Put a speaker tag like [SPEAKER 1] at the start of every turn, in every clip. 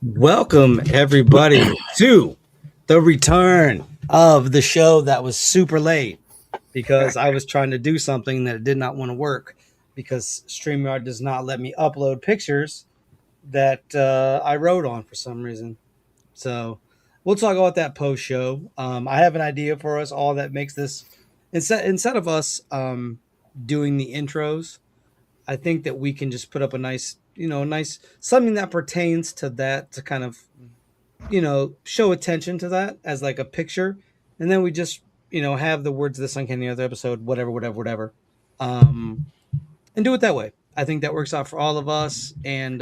[SPEAKER 1] Welcome, everybody, to the return of the show that was super late because I was trying to do something that did not want to work because Streamyard does not let me upload pictures that I wrote on for some reason. So we'll talk about that post show. I have an idea for us all that makes this instead of us doing the intros. I think that we can just put up a nice, nice something that pertains to that to kind of show attention to that as like a picture, and then we just have the words of this uncanny other episode, whatever, whatever, whatever, um, and do it that way. I think that works out for all of us. And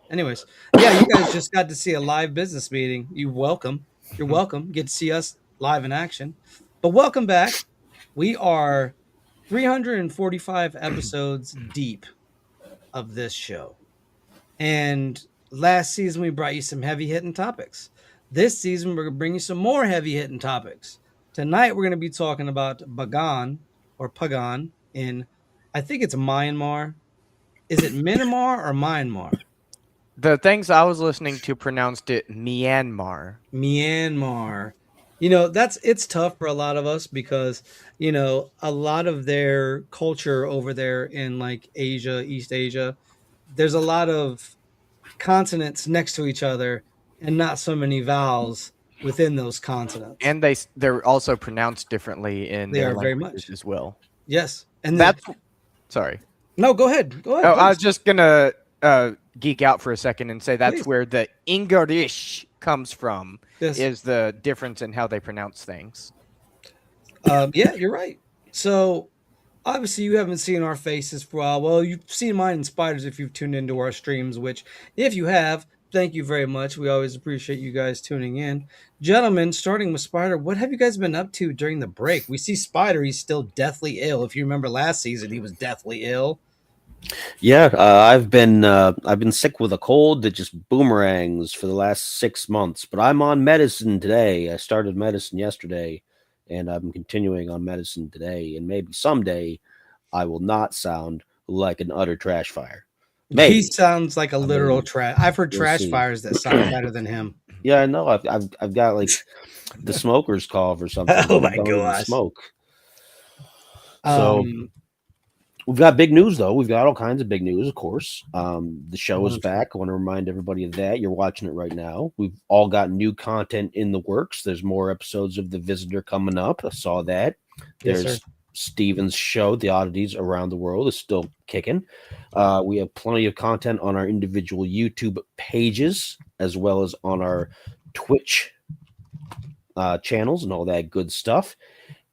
[SPEAKER 1] anyways, yeah, you guys just got to see a live business meeting. You're welcome. Get to see us live in action. But welcome back. We are 345 episodes deep of this show. And last season, we brought you some heavy hitting topics. This season, we're going to bring you some more heavy hitting topics. Tonight, we're going to be talking about Bagan or Pagan in, I think it's Myanmar. Is it Myanmar or Myanmar?
[SPEAKER 2] The things I was listening to pronounced it Myanmar.
[SPEAKER 1] Myanmar. It's tough for a lot of us because, a lot of their culture over there in like Asia, East Asia, there's a lot of consonants next to each other and not so many vowels within those consonants.
[SPEAKER 2] And they're also pronounced differently in their languages as well.
[SPEAKER 1] Yes.
[SPEAKER 2] And that's sorry.
[SPEAKER 1] No, go ahead. Go ahead.
[SPEAKER 2] Oh, I was just gonna geek out for a second and say that's where the English comes from. Yes. Is the difference in how they pronounce things.
[SPEAKER 1] Yeah, you're right. So obviously you haven't seen our faces for a while. Well, you've seen mine and Spider's if you've tuned into our streams, which if you have, thank you very much. We always appreciate you guys tuning in. Gentlemen, starting with Spider, what have you guys been up to during the break? We see Spider, he's still deathly ill. If you remember last season, he was deathly ill.
[SPEAKER 3] Yeah, I've been sick with a cold that just boomerangs for the last 6 months, but I'm on medicine today. I started medicine yesterday, and I'm continuing on medicine today, and maybe someday I will not sound like an utter trash fire.
[SPEAKER 1] Maybe. He sounds like a literal trash. I've heard trash fires that sound better than him.
[SPEAKER 3] Yeah, I know. I've got like the smoker's cough or something.
[SPEAKER 1] Oh my gosh.
[SPEAKER 3] Smoke. So we've got big news, though. We've got all kinds of big news, of course. The show is back. I want to remind everybody of that. You're watching it right now. We've all got new content in the works. There's more episodes of The Visitor coming up. I saw that.
[SPEAKER 1] Yes,
[SPEAKER 3] There's
[SPEAKER 1] sir.
[SPEAKER 3] Steven's show, The Oddities Around the World, is still kicking. We have plenty of content on our individual YouTube pages, as well as on our Twitch channels and all that good stuff.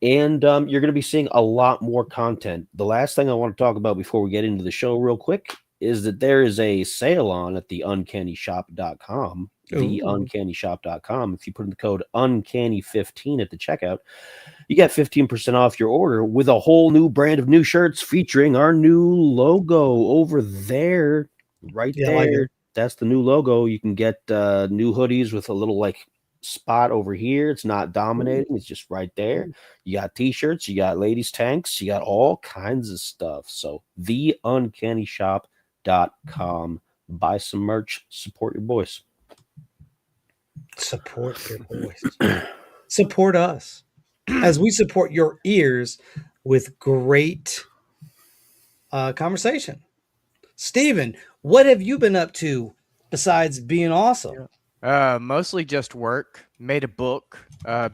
[SPEAKER 3] And you're going to be seeing a lot more content. The last thing I want to talk about before we get into the show real quick is that there is a sale on at the uncanyshop.com. The uncanyshop.com. If you put in the code uncanny15 at the checkout, you get 15% off your order with a whole new brand of new shirts featuring our new logo over there. Right there. Like that's the new logo. You can get new hoodies with a little like spot over here. It's not dominating. It's just right there. You got t-shirts, you got ladies tanks, you got all kinds of stuff. So theUncannyShop.com. Buy some merch, support your boys.
[SPEAKER 1] Support your boys. Support us as we support your ears with great conversation. Steven, what have you been up to besides being awesome?
[SPEAKER 2] Mostly just work. Made a book.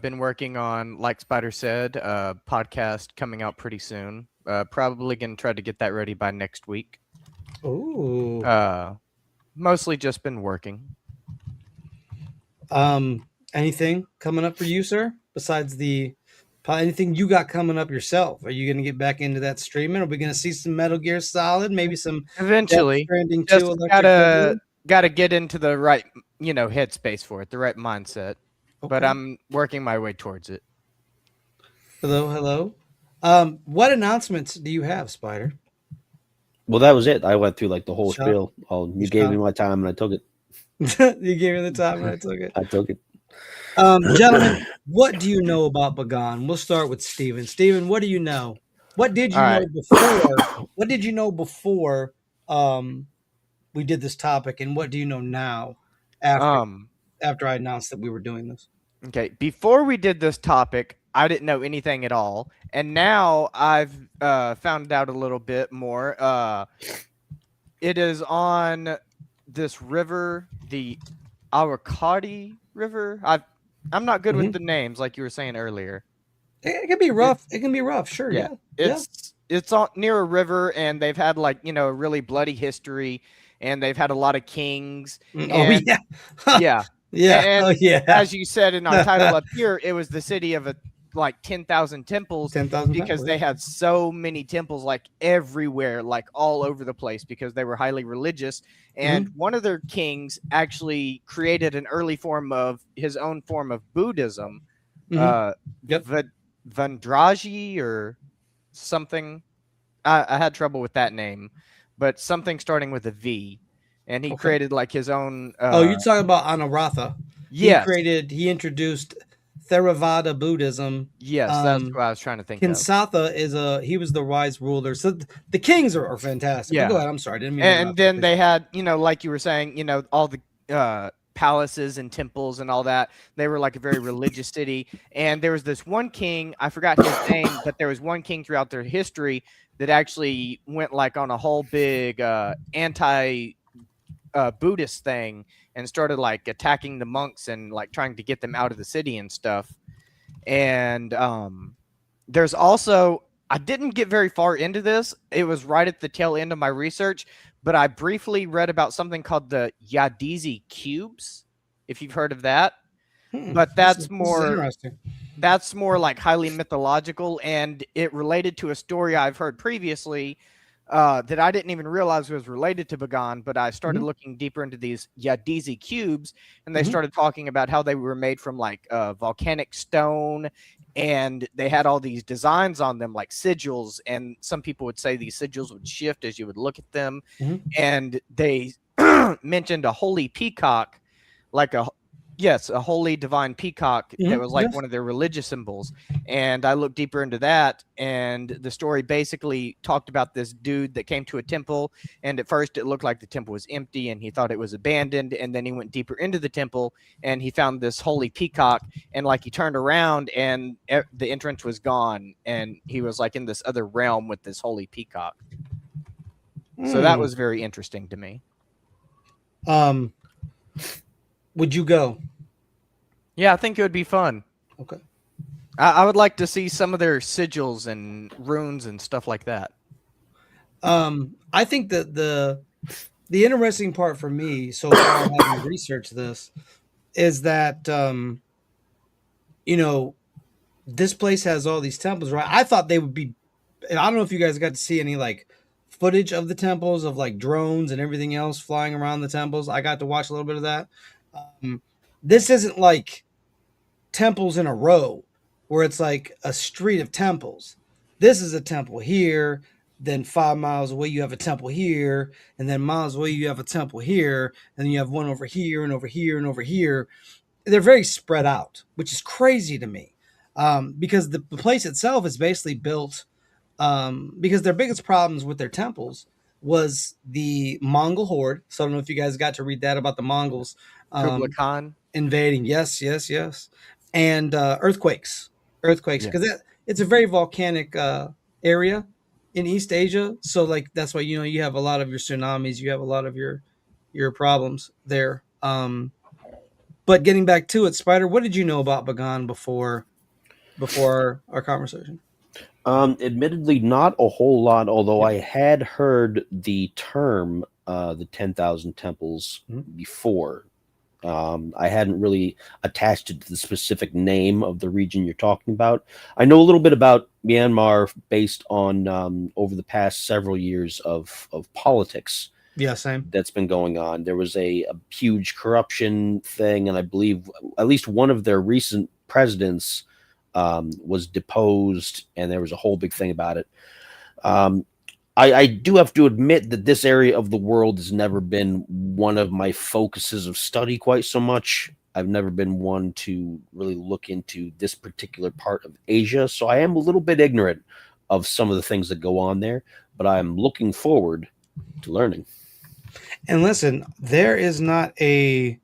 [SPEAKER 2] Been working on, like Spider said, podcast coming out pretty soon. Probably gonna try to get that ready by next week.
[SPEAKER 1] Ooh.
[SPEAKER 2] Mostly just been working.
[SPEAKER 1] Anything coming up for you, sir? Besides anything you got coming up yourself? Are you gonna get back into that streaming? Are we gonna see some Metal Gear Solid? Maybe some
[SPEAKER 2] eventually. Just gotta get into the right, headspace for it, the right mindset. Okay. But I'm working my way towards it.
[SPEAKER 1] Hello. What announcements do you have, Spider?
[SPEAKER 3] Well, that was it. I went through like the whole spiel. You gave me my time and I took it.
[SPEAKER 1] You gave me the time and I took it.
[SPEAKER 3] I took it.
[SPEAKER 1] Gentlemen, what do you know about Bagan? We'll start with Steven. Steven, what do you know? What did you know before? What did you know before we did this topic, and what do you know now after I announced that we were doing this.
[SPEAKER 2] Okay, before we did this topic, I didn't know anything at all, and now I've found out a little bit more. It is on this river, the Awakadi River. I'm not good with the names, like you were saying earlier.
[SPEAKER 1] It can be rough. It can be rough. Sure. Yeah.
[SPEAKER 2] It's on, near a river, and they've had like a really bloody history, and they've had a lot of kings.
[SPEAKER 1] Oh yeah.
[SPEAKER 2] Yeah.
[SPEAKER 1] Yeah.
[SPEAKER 2] And
[SPEAKER 1] yeah.
[SPEAKER 2] as you said in our title up here, it was the city of like 10,000 temples.
[SPEAKER 1] 10,000
[SPEAKER 2] because they had so many temples like everywhere, like all over the place, because they were highly religious. And one of their kings actually created an early form of his own form of Buddhism, Vandraji or something. I had trouble with that name, but something starting with a V. And he created like his own.
[SPEAKER 1] You're talking about Anaratha.
[SPEAKER 2] Yeah.
[SPEAKER 1] He introduced Theravada Buddhism.
[SPEAKER 2] Yes, that's what I was trying to think of.
[SPEAKER 1] Kinsatha he was the wise ruler. So the kings are fantastic.
[SPEAKER 2] Yeah.
[SPEAKER 1] Go ahead. I'm sorry. I didn't mean
[SPEAKER 2] and then they had, like you were saying, all the palaces and temples and all that. They were like a very religious city. And there was this one king, I forgot his name, but there was one king throughout their history that actually went like on a whole big Buddhist thing and started like attacking the monks and like trying to get them out of the city and stuff. And there's also, I didn't get very far into this. It was right at the tail end of my research, but I briefly read about something called the Yadizi cubes, if you've heard of that. But that's more like highly mythological, and it related to a story I've heard previously that I didn't even realize was related to Bagan, but I started looking deeper into these Yadizi cubes, and they started talking about how they were made from like volcanic stone, and they had all these designs on them like sigils, and some people would say these sigils would shift as you would look at them. And they mentioned a holy peacock, like a holy divine peacock that was like one of their religious symbols. And I looked deeper into that, and the story basically talked about this dude that came to a temple, and at first it looked like the temple was empty and he thought it was abandoned, and then he went deeper into the temple and he found this holy peacock, and like he turned around and the entrance was gone, and he was like in this other realm with this holy peacock. So that was very interesting to me.
[SPEAKER 1] Would you go?
[SPEAKER 2] Yeah, I think it would be fun.
[SPEAKER 1] Okay.
[SPEAKER 2] I would like to see some of their sigils and runes and stuff like that.
[SPEAKER 1] I think that the interesting part for me so far having researched this is that this place has all these temples, right? I thought they would be, and I don't know if you guys got to see any like footage of the temples, of like drones and everything else flying around the temples. I got to watch a little bit of that. This isn't like temples in a row where it's like a street of temples. This is a temple here, then 5 miles away you have a temple here, and then miles away you have a temple here, and then you have one over here and over here and over here. They're very spread out, which is crazy to me, because the place itself is basically built because their biggest problems with their temples was the Mongol horde. So I don't know if you guys got to read that about the Mongols
[SPEAKER 2] Kublai Khan
[SPEAKER 1] invading. Yes. And earthquakes, because it's a very volcanic area in East Asia. So like that's why you have a lot of your tsunamis, you have a lot of your problems there. But getting back to it, Spider, what did you know about Bagan before our conversation?
[SPEAKER 3] Admittedly, not a whole lot, although I had heard the term the 10,000 temples before. I hadn't really attached it to the specific name of the region you're talking about. I know a little bit about Myanmar based on over the past several years of politics.
[SPEAKER 1] Yeah, same.
[SPEAKER 3] That's been going on. There was a huge corruption thing, and I believe at least one of their recent presidents was deposed, and there was a whole big thing about it. I do have to admit that this area of the world has never been one of my focuses of study quite so much. I've never been one to really look into this particular part of Asia, so I am a little bit ignorant of some of the things that go on there, but I'm looking forward to learning.
[SPEAKER 1] And listen, there is not a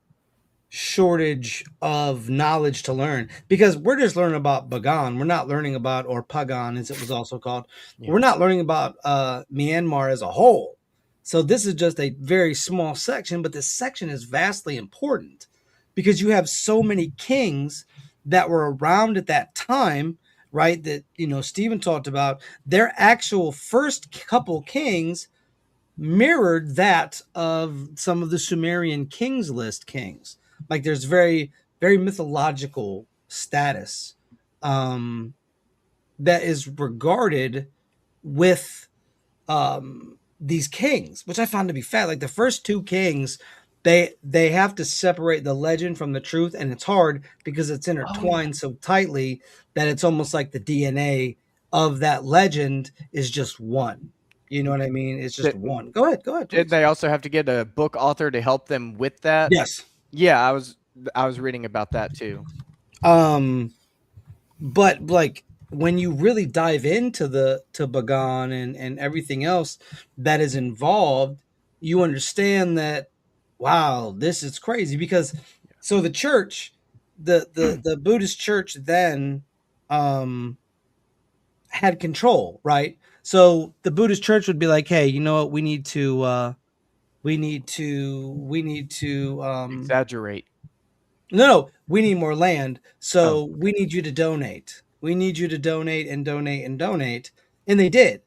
[SPEAKER 1] shortage of knowledge to learn, because we're just learning about Bagan. We're not learning about, or Pagan as it was also called.
[SPEAKER 2] Yeah.
[SPEAKER 1] We're not learning about Myanmar as a whole. So this is just a very small section, but this section is vastly important because you have so many kings that were around at that time, right? That, you know, Stephen talked about. Their actual first couple kings mirrored that of some of the Sumerian kings list kings. Like there's very, very mythological status that is regarded with these kings, which I found to be fat. Like the first two kings, they have to separate the legend from the truth, and it's hard because it's intertwined so tightly that it's almost like the DNA of that legend is just one. You know what I mean? It's just one. Go ahead.
[SPEAKER 2] Did
[SPEAKER 1] Please.
[SPEAKER 2] they also have to get a book author to help them with that?
[SPEAKER 1] Yes.
[SPEAKER 2] Yeah, I was reading about that too.
[SPEAKER 1] But like when you really dive into to Bagan and everything else that is involved, you understand that, wow, this is crazy. Because so the church, the Buddhist church then had control, right? So the Buddhist church would be like, hey, you know what, we need to
[SPEAKER 2] Exaggerate.
[SPEAKER 1] no, we need more land. So we need you to donate. We need you to donate and donate and donate. And they did.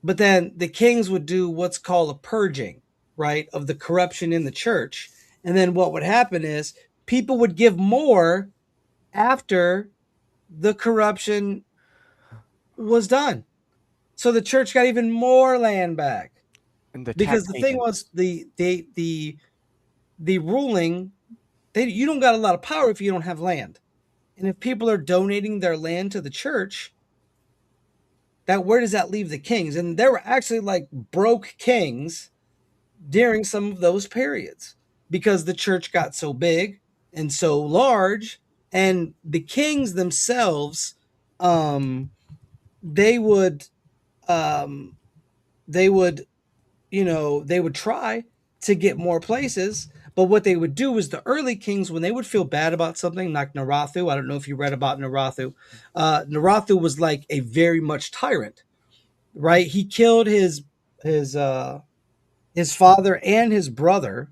[SPEAKER 1] But then the kings would do what's called a purging, right, of the corruption in the church. And then what would happen is people would give more after the corruption was done. So the church got even more land back.
[SPEAKER 2] And the
[SPEAKER 1] Because the thing was the ruling, you don't got a lot of power if you don't have land. And if people are donating their land to the church, that where does that leave the kings? And there were actually like broke kings during some of those periods because the church got so big and so large, and the kings themselves, they would try to get more places. But what they would do is the early kings, when they would feel bad about something, like Narathu, I don't know if you read about Narathu. Narathu was like a very much tyrant, right? He killed his father and his brother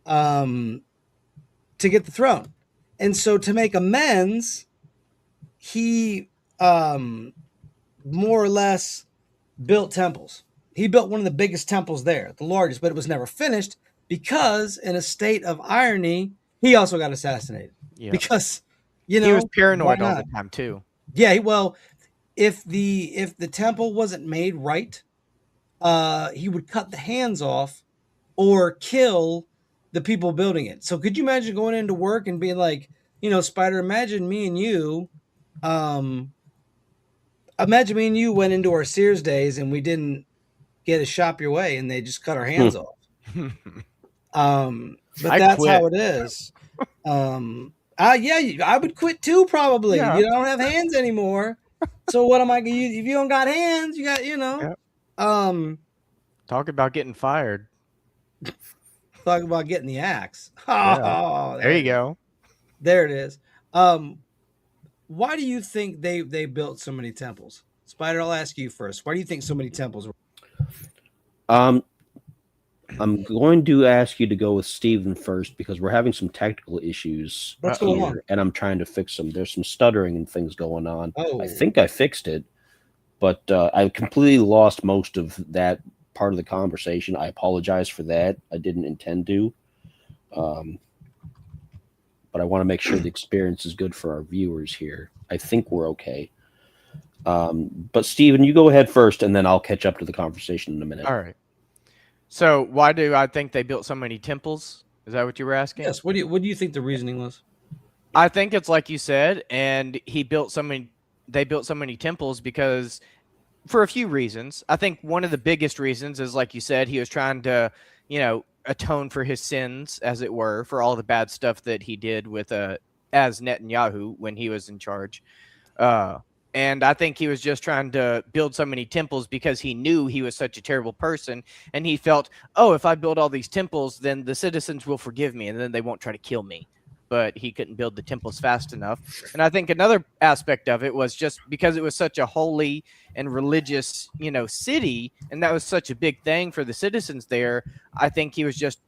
[SPEAKER 1] to get the throne. And so to make amends, he more or less built temples. He built one of the biggest temples there, the largest, but it was never finished because, in a state of irony, he also got assassinated.
[SPEAKER 2] Yeah.
[SPEAKER 1] Because,
[SPEAKER 2] he was paranoid all the time too.
[SPEAKER 1] Yeah, well, if the temple wasn't made right, he would cut the hands off or kill the people building it. So could you imagine going into work and being like, Spider, imagine me and you went into our Sears days and we didn't get a shop your way and they just cut our hands off. But that's quit. How it is. I would quit too, probably. Yeah. You don't have hands anymore. So what am I gonna use? If you don't got hands, you got,
[SPEAKER 2] Yeah. Talk about getting fired.
[SPEAKER 1] Talk about getting the axe.
[SPEAKER 2] Yeah. There you go.
[SPEAKER 1] There it is. Why do you think they built so many temples? Spider, I'll ask you first. Why do you think so many temples were?
[SPEAKER 3] I'm going to ask you to go with Steven first because we're having some technical issues here, and I'm trying to fix them. There's some stuttering and things going on. I think I fixed it, but I completely lost most of that part of the conversation. I apologize for that. I didn't intend to. But I want to make sure the experience is good for our viewers here. I think we're okay. But Steven, you go ahead first, and then I'll catch up to the conversation in a minute.
[SPEAKER 2] All right. So why do I think they built so many temples? Is that what you were asking?
[SPEAKER 1] Yes. What do you think the reasoning was?
[SPEAKER 2] I think it's like you said, and they built so many temples because for a few reasons. I think one of the biggest reasons is, like you said, he was trying to, atone for his sins, as it were, for all the bad stuff that he did with as Netanyahu when he was in charge. And I think he was just trying to build so many temples because he knew he was such a terrible person. And he felt, if I build all these temples, then the citizens will forgive me and then they won't try to kill me. but he couldn't build the temples fast enough. And I think another aspect of it was just because it was such a holy and religious, city, and that was such a big thing for the citizens there. I think he was just,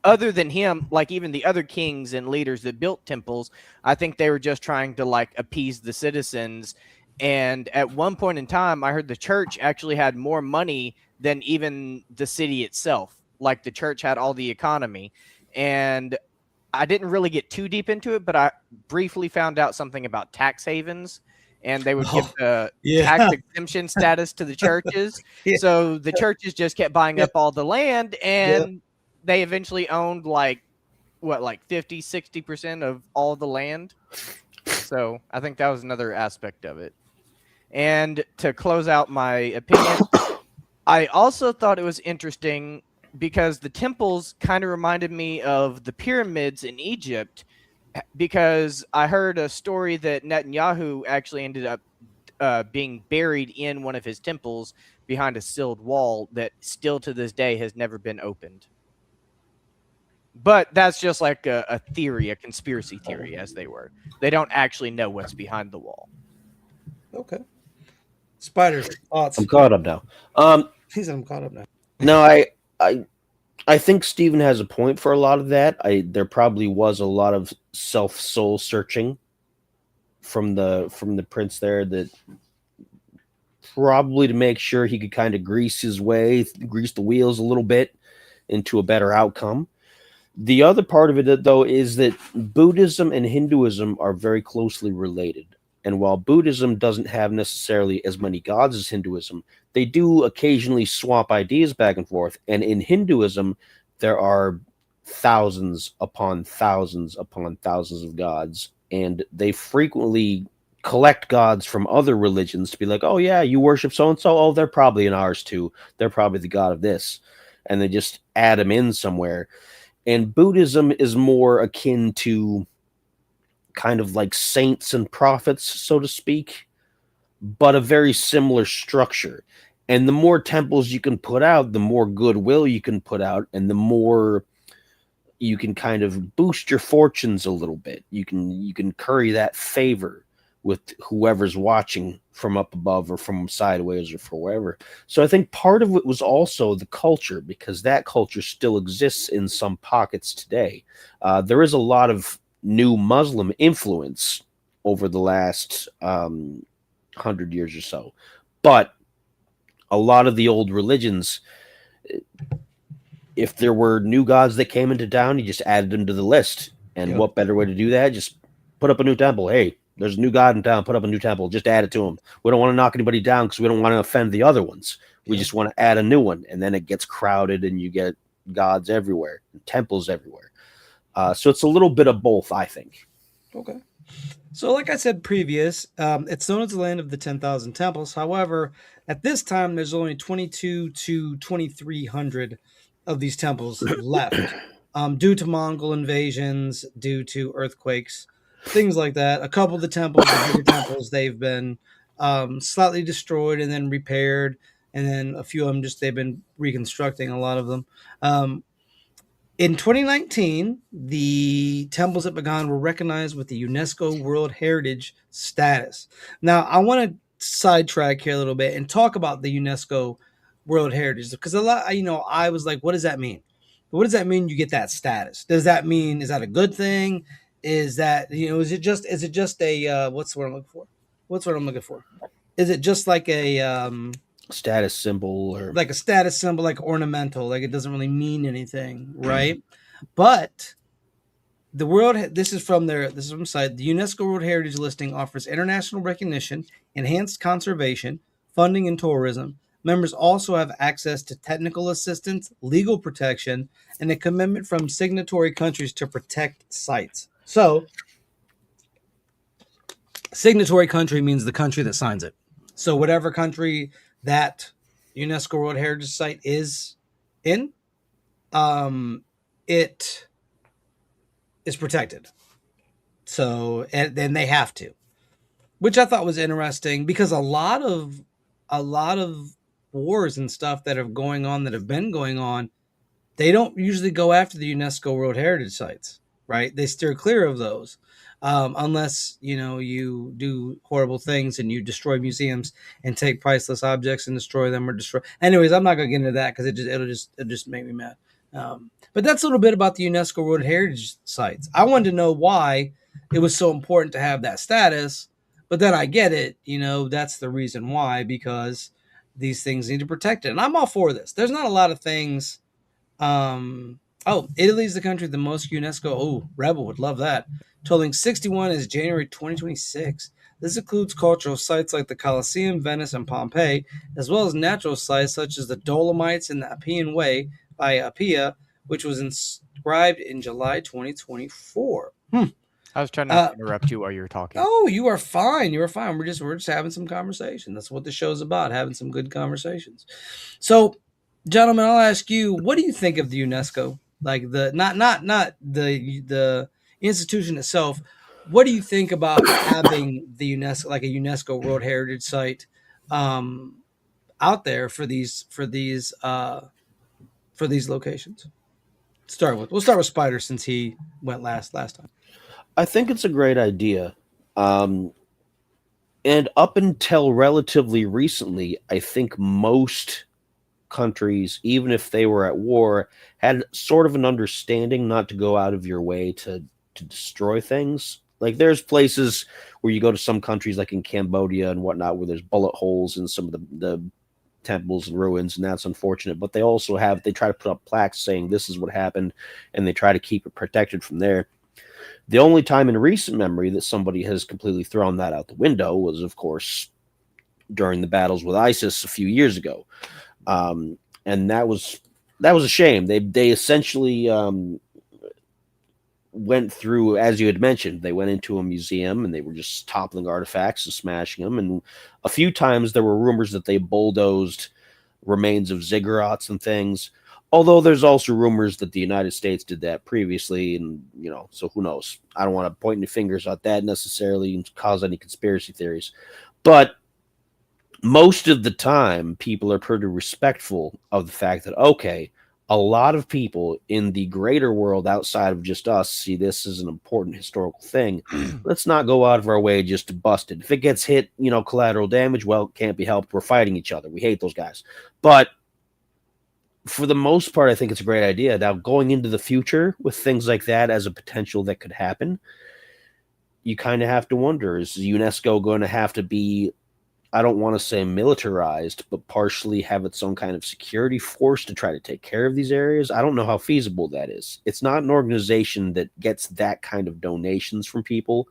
[SPEAKER 2] other than him, like even the other kings and leaders that built temples, I think they were just trying to like appease the citizens. And at one point in time, I heard the church actually had more money than even the city itself. Like the church had all the economy. And I didn't really get too deep into it, but I briefly found out something about tax havens, and they would give the tax exemption status to the churches. So the churches just kept buying up all the land, and they eventually owned like 50, 60% of all the land. So I think that was another aspect of it. And to close out my opinion, I also thought it was interesting because the temples kind of reminded me of the pyramids in Egypt, because I heard a story that Netanyahu actually ended up being buried in one of his temples behind a sealed wall that still to this day has never been opened. But that's just like a theory, a conspiracy theory, as they were. They don't actually know what's behind the wall.
[SPEAKER 1] Okay. Spiders, thoughts?
[SPEAKER 3] I'm caught up now.
[SPEAKER 1] He said I'm caught up now.
[SPEAKER 3] No, I think Steven has a point for a lot of that. There probably was a lot of soul searching from the prince there, that probably to make sure he could kind of grease the wheels a little bit into a better outcome. The other part of it, though, is that Buddhism and Hinduism are very closely related. And while Buddhism doesn't have necessarily as many gods as Hinduism, they do occasionally swap ideas back and forth. And in Hinduism, there are thousands upon thousands upon thousands of gods. And they frequently collect gods from other religions to be like, oh, yeah, you worship so-and-so? Oh, they're probably in ours too. They're probably the god of this. And they just add them in somewhere. And Buddhism is more akin to kind of like saints and prophets, so to speak, but a very similar structure. And the more temples you can put out, the more goodwill you can put out, and the more you can kind of boost your fortunes a little bit. You can curry that favor with whoever's watching from up above or from sideways or from wherever. So I think part of it was also the culture, because that culture still exists in some pockets today. There is a lot of new Muslim influence over the last 100 years or so. But a lot of the old religions, if there were new gods that came into town, you just added them to the list. And what better way to do that? Just put up a new temple. Hey, there's a new god in town. Put up a new temple. Just add it to them. We don't want to knock anybody down because we don't want to offend the other ones. We just want to add a new one. And then it gets crowded and you get gods everywhere and temples everywhere. So it's a little bit of both, I think.
[SPEAKER 1] Okay. So like I said previous, it's known as the land of the 10,000 temples. However, at this time, there's only 22 to 2,300 of these temples left due to Mongol invasions, due to earthquakes, things like that. A couple of the temples, the bigger temples, they've been slightly destroyed and then repaired. And then a few of them they've been reconstructing a lot of them. In 2019, the temples at Bagan were recognized with the UNESCO World Heritage status. Now, I want to sidetrack here a little bit and talk about the UNESCO World Heritage, because I was like, what does that mean? What does that mean you get that status? Does that mean, is that a good thing? Is that, is it just a, what's the word I'm looking for? What's the word I'm looking for? Is it just like a,
[SPEAKER 3] status symbol, or
[SPEAKER 1] like a status symbol, like ornamental, like it doesn't really mean anything, right? But this is from the site. The UNESCO World Heritage listing offers international recognition, enhanced conservation, funding, and tourism. Members also have access to technical assistance, legal protection, and a commitment from signatory countries to protect sites. So, signatory country means the country that signs it. So whatever country that UNESCO World Heritage Site is in, it is protected. So, and then they have to, which I thought was interesting, because a lot of wars and stuff that have been going on, they don't usually go after the UNESCO World Heritage Sites. right? They steer clear of those. Unless you do horrible things and you destroy museums and take priceless objects and destroy them or destroy. Anyways, I'm not gonna get into that because it'll just make me mad. But that's a little bit about the UNESCO World Heritage Sites. I wanted to know why it was so important to have that status, but then I get it. That's the reason why, because these things need to protect it, and I'm all for this. There's not a lot of things. Italy's the country with the most UNESCO. Oh, Rebel would love that. Totaling 61 is January 2026. This includes cultural sites like the Colosseum, Venice, and Pompeii, as well as natural sites such as the Dolomites and the Appian Way by Appia, which was inscribed in July 2024.
[SPEAKER 2] I was trying not to interrupt you while you were talking.
[SPEAKER 1] Oh, you are fine. You are fine. We're just having some conversation. That's what the show's about, having some good conversations. So, gentlemen, I'll ask you, what do you think of the UNESCO? Like the not the institution itself. What do you think about having the UNESCO, like a UNESCO World Heritage Site, out there for these locations? We'll start with Spider since he went last time.
[SPEAKER 3] I think it's a great idea. And up until relatively recently, I think most countries, even if they were at war, had sort of an understanding not to go out of your way to destroy things. Like there's places where you go to some countries like in Cambodia and whatnot where there's bullet holes in some of the temples and ruins, and that's unfortunate. But they try to put up plaques saying this is what happened, and they try to keep it protected from there. The only time in recent memory that somebody has completely thrown that out the window was, of course, during the battles with ISIS a few years ago. And that was a shame. They essentially went through, as you had mentioned, they went into a museum and they were just toppling artifacts and smashing them. And a few times there were rumors that they bulldozed remains of ziggurats and things. Although there's also rumors that the United States did that previously, and so who knows? I don't want to point any fingers at that necessarily and cause any conspiracy theories, but most of the time, people are pretty respectful of the fact that, okay, a lot of people in the greater world outside of just us see this as an important historical thing. Let's not go out of our way just to bust it. If it gets hit, collateral damage, well, it can't be helped. We're fighting each other. We hate those guys. But for the most part, I think it's a great idea. Now, going into the future with things like that as a potential that could happen, you kind of have to wonder, is UNESCO going to have to be, I don't want to say militarized, but partially have its own kind of security force to try to take care of these areas? I don't know how feasible that is. It's not an organization that gets that kind of donations from people,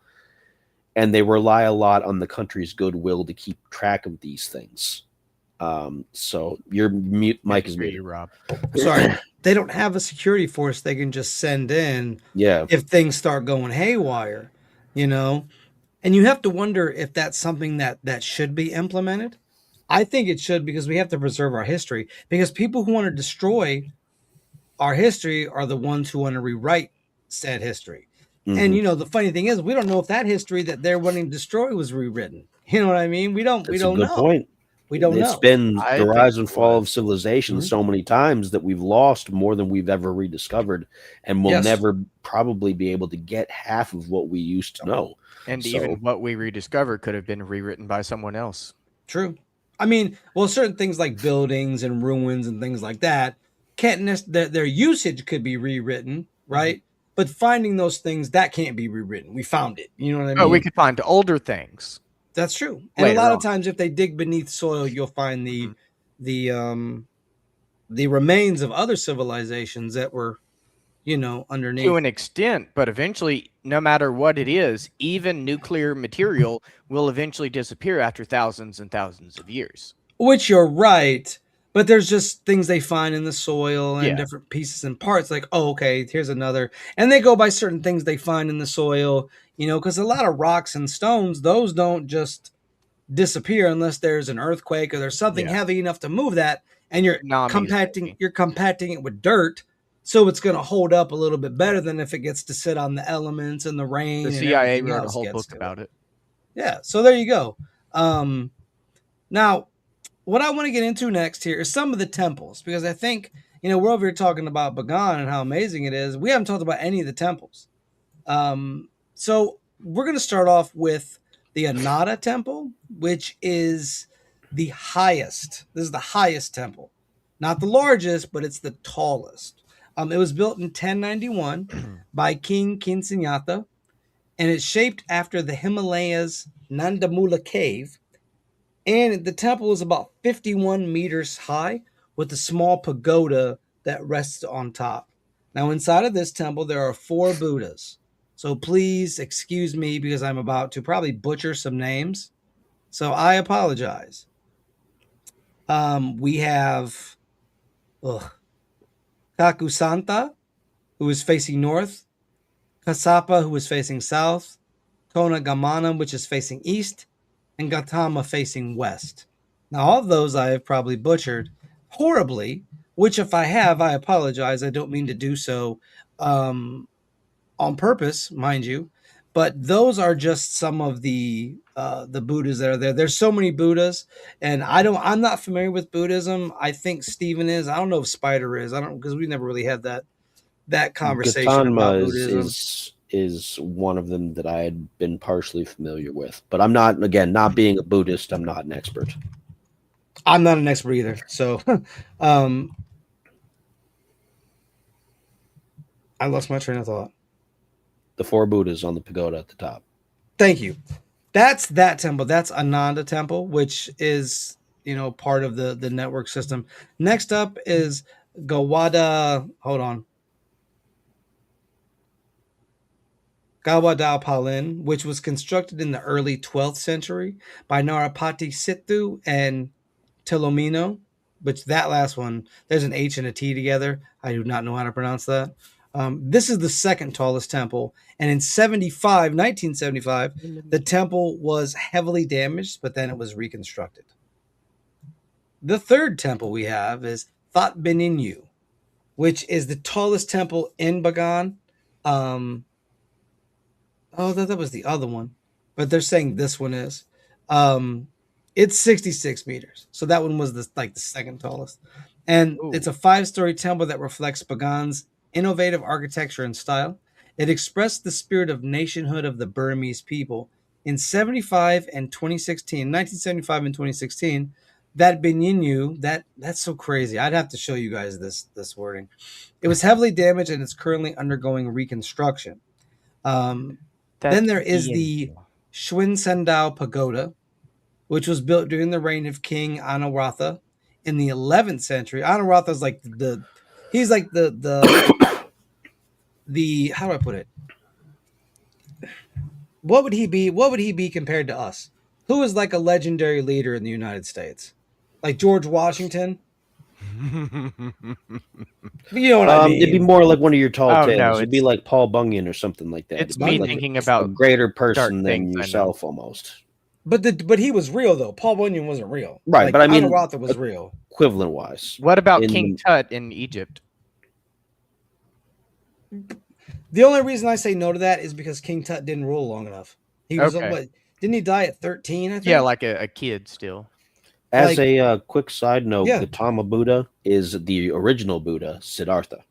[SPEAKER 3] and they rely a lot on the country's goodwill to keep track of these things. So your mic is muted,
[SPEAKER 2] Rob.
[SPEAKER 1] Sorry, they don't have a security force they can just send in.
[SPEAKER 3] Yeah,
[SPEAKER 1] if things start going haywire, and you have to wonder if that's something that should be implemented. I think it should, because we have to preserve our history. Because people who want to destroy our history are the ones who want to rewrite said history. Mm-hmm. And the funny thing is, we don't know if that history that they're wanting to destroy was rewritten. You know what I mean? We don't know.
[SPEAKER 3] Good point.
[SPEAKER 1] We don't know.
[SPEAKER 3] It's been the rise and fall of civilization so many times that we've lost more than we've ever rediscovered, and we'll never probably be able to get half of what we used to know.
[SPEAKER 2] And even what we rediscovered could have been rewritten by someone else.
[SPEAKER 1] True. I mean, certain things like buildings and ruins and things like that their usage could be rewritten, right? Mm-hmm. But finding those things, that can't be rewritten. We found it. You know what I mean?
[SPEAKER 2] Oh, we could find older things.
[SPEAKER 1] That's true. And a lot of times, if they dig beneath soil, you'll find the remains of other civilizations that were, underneath.
[SPEAKER 2] To an extent, but eventually, no matter what it is, even nuclear material will eventually disappear after thousands and thousands of years.
[SPEAKER 1] Which you're right, but there's just things they find in the soil and different pieces and parts. Like, oh, okay, here's another. And they go by certain things they find in the soil. Because a lot of rocks and stones, those don't just disappear unless there's an earthquake or there's something heavy enough to move that, and you're compacting it with dirt, so it's going to hold up a little bit better than if it gets to sit on the elements and the rain.
[SPEAKER 2] The CIA wrote a whole book about it.
[SPEAKER 1] Yeah, so there you go. Now, what I want to get into next here is some of the temples, because I think we're over here talking about Bagan and how amazing it is. We haven't talked about any of the temples. So we're going to start off with the Anada Temple, which is the highest. This is the highest temple, not the largest, but it's the tallest. It was built in 1091 by King Kinsinyata, and it's shaped after the Himalayas Nandamula cave. And the temple is about 51 meters high with a small pagoda that rests on top. Now, inside of this temple, there are 4 Buddhas. So please excuse me because I'm about to probably butcher some names. So I apologize. We have Kakusanta, who is facing north, Kasapa, who is facing south, Kona Gamana, which is facing east, and Gautama facing west. Now, all of those I have probably butchered horribly, which if I have, I apologize. I don't mean to do so on purpose, mind you. But those are just some of the Buddhas that are there. There's so many Buddhas, and I'm not familiar with Buddhism. I think Steven is. I don't know if Spider is. I don't, because we never really had that conversation about Buddhism.
[SPEAKER 3] Is one of them that I had been partially familiar with, but I'm not. Again, not being a Buddhist, I'm not an expert.
[SPEAKER 1] I'm not an expert either. So, I lost my train of thought.
[SPEAKER 3] The 4 Buddhas on the pagoda at the top.
[SPEAKER 1] Thank you. That's that temple. That's Ananda Temple, which is, part of the network system. Next up is Gawada. Hold on. Gawadao Palin, which was constructed in the early 12th century by Narapati Sittu and Telomino, which that last one, there's an H and a T together. I do not know how to pronounce that. This is the second tallest temple. And in 1975, the temple was heavily damaged, but then it was reconstructed. The third temple we have is That Beninyu, which is the tallest temple in Bagan. That was the other one, but they're saying this one is. It's 66 meters, so that one was the second tallest, and It's a 5-story temple that reflects Bagan's innovative architecture and style. It expressed the spirit of nationhood of the Burmese people. In 1975 and 2016, that Beninyu, that's so crazy. I'd have to show you guys this wording. It was heavily damaged and it's currently undergoing reconstruction. Then there is the Shwin Sendao Pagoda, which was built during the reign of King Anuratha in the 11th century. Anuratha is like he's like the how do I put it? What would he be? What would he be compared to us? Who is like a legendary leader in the United States? Like George Washington? You know what I mean?
[SPEAKER 3] It'd be more like one of your tall tales.
[SPEAKER 2] No,
[SPEAKER 3] it'd be like Paul Bunyan or something like that.
[SPEAKER 2] It's me thinking about
[SPEAKER 3] a greater person than yourself, almost.
[SPEAKER 1] But he was real though. Paul Bunyan wasn't real,
[SPEAKER 3] right? But I mean,
[SPEAKER 1] Anuratha was real,
[SPEAKER 3] equivalent wise.
[SPEAKER 2] What about King Tut in Egypt?
[SPEAKER 1] The only reason I say no to that is because King Tut didn't rule long enough. He was didn't he die at 13? I think.
[SPEAKER 2] Yeah, like a kid still.
[SPEAKER 3] As a quick side note, Gautama Buddha is the original Buddha, Siddhartha.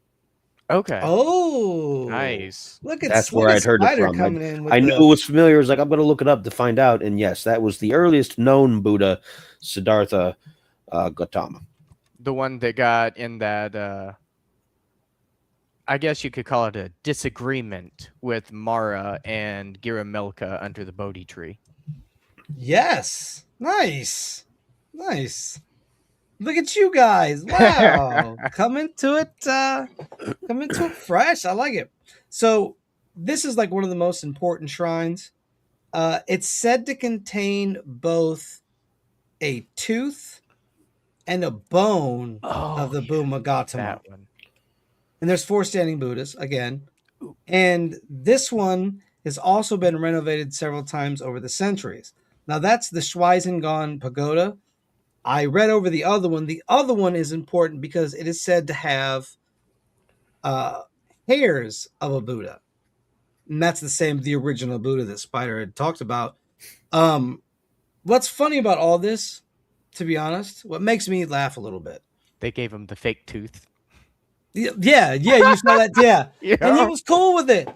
[SPEAKER 2] Okay.
[SPEAKER 1] Oh,
[SPEAKER 2] nice.
[SPEAKER 3] That's where I'd heard it from. I knew it was familiar. I was like, I'm going to look it up to find out. And yes, that was the earliest known Buddha, Siddhartha Gautama.
[SPEAKER 2] The one that got in that, I guess you could call it a disagreement with Mara and Giramelka under the Bodhi tree.
[SPEAKER 1] Yes. Nice. Look at you guys. Wow. Coming to it fresh. I like it. So this is like one of the most important shrines. It's said to contain both a tooth and a bone of the Bhuma Gautama. And there's 4 standing Buddhas again. And this one has also been renovated several times over the centuries. Now that's the Shwaizengon Pagoda. I read over the other one. The other one is important because it is said to have hairs of a Buddha. And that's the original Buddha that Spider had talked about. What's funny about all this, to be honest, what makes me laugh a little bit.
[SPEAKER 2] They gave him the fake tooth.
[SPEAKER 1] Yeah, you saw that, yeah. And he was cool with it.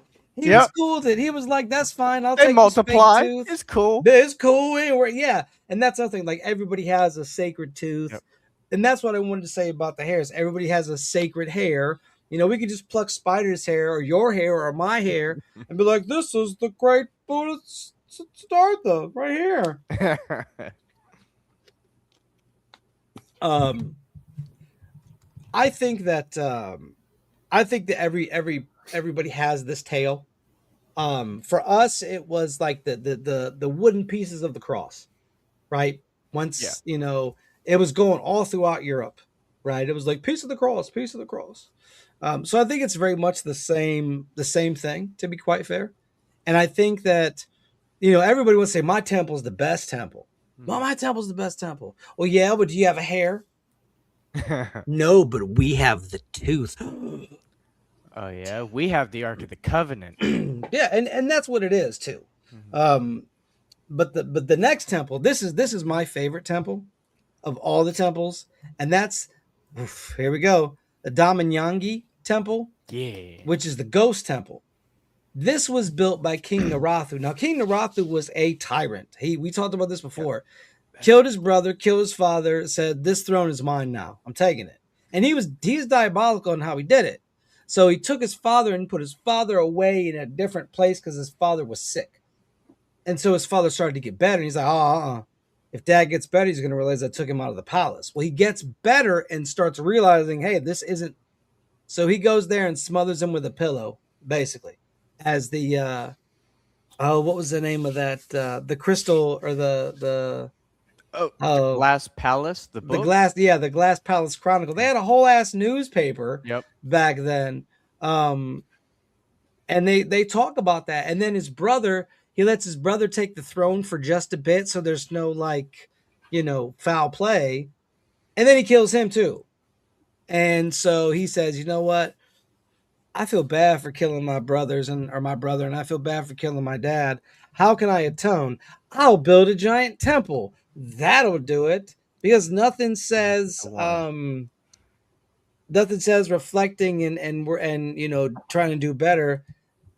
[SPEAKER 1] He was
[SPEAKER 2] Yep.
[SPEAKER 1] cool with it. He was like, "That's fine. I'll
[SPEAKER 2] They
[SPEAKER 1] take this fake
[SPEAKER 2] multiply.
[SPEAKER 1] tooth.
[SPEAKER 2] It's cool.
[SPEAKER 1] It's cool. Yeah." And that's the thing. Like everybody has a sacred tooth,
[SPEAKER 2] Yep.
[SPEAKER 1] and that's what I wanted to say about the hairs. Everybody has a sacred hair. You know, we could just pluck Spider's hair or your hair or my hair and be like, "This is the great Buddha Siddhartha right here." I think that everybody has this tale. For us, it was like the wooden pieces of the cross, right? Once you know, it was going all throughout Europe, right? It was like piece of the cross, piece of the cross. So I think it's very much the same thing, to be quite fair. And I think that everybody would say my temple's the best temple. Well, my temple's the best temple. Well, yeah, but do you have a hair? No, but we have the tooth.
[SPEAKER 2] Oh yeah, we have the Ark of the Covenant.
[SPEAKER 1] Yeah, and that's what it is too. But the next temple, this is my favorite temple of all the temples, and that's here we go, the Damayangi temple, which is the ghost temple. This was built by King Narathu. Now, King Narathu was a tyrant. We talked about this before. Killed his brother, killed his father, said, "This throne is mine now. I'm taking it." And he's diabolical in how he did it. So he took his father and put his father away in a different place because his father was sick. And so his father started to get better. And he's like, if dad gets better, he's going to realize I took him out of the palace. Well, he gets better and starts realizing, hey, this isn't. So he goes there and smothers him with a pillow, basically, as the, what was the name of that? The crystal or the
[SPEAKER 2] Glass Palace, the book?
[SPEAKER 1] The Glass Palace Chronicle. They had a whole ass newspaper back then. And they talk about that. And then his brother, he lets his brother take the throne for just a bit, so there's no foul play. And then he kills him too. And so he says, "You know what? I feel bad for killing my brothers or my brother, and I feel bad for killing my dad. How can I atone? I'll build a giant temple. That'll do it." Because nothing says reflecting and trying to do better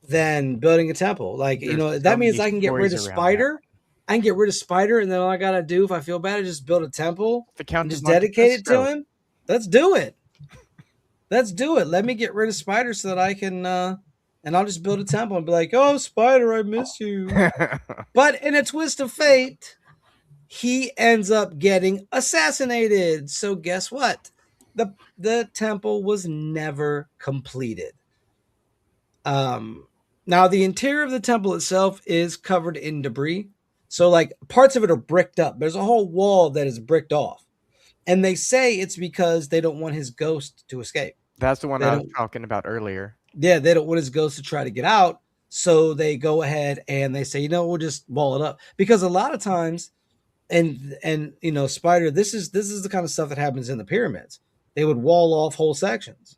[SPEAKER 1] than building a temple. Like, that means I can get rid of Spider. I can get rid of Spider, and then all I gotta do if I feel bad is just build a temple and just dedicate it to him. Let's do it. Let's do it. Let me get rid of Spider so that I can and I'll just build a temple and be like, "Oh, Spider, I miss you." But in a twist of fate, he ends up getting assassinated. So guess what? The temple was never completed. Now the interior of the temple itself is covered in debris. So like parts of it are bricked up. There's a whole wall that is bricked off. And they say it's because they don't want his ghost to escape.
[SPEAKER 2] That's the one I was talking about earlier. Yeah,
[SPEAKER 1] they don't want his ghost to try to get out. So they go ahead and they say, we'll just wall it up. Because a lot of times, and Spider, this is the kind of stuff that happens in the pyramids. They would wall off whole sections,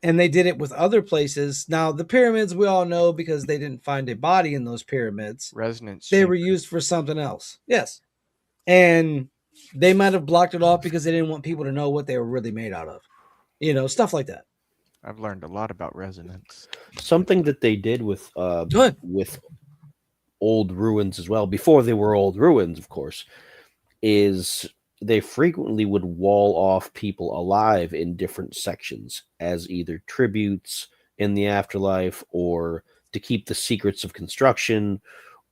[SPEAKER 1] and they did it with other places. Now, the pyramids, we all know because they didn't find a body in those pyramids.
[SPEAKER 2] Resonance.
[SPEAKER 1] They were used for something else. Yes. And they might have blocked it off because they didn't want people to know what they were really made out of. Stuff like that.
[SPEAKER 2] I've learned a lot about resonance.
[SPEAKER 3] Something that they did with old ruins as well, before they were old ruins, of course, is they frequently would wall off people alive in different sections as either tributes in the afterlife or to keep the secrets of construction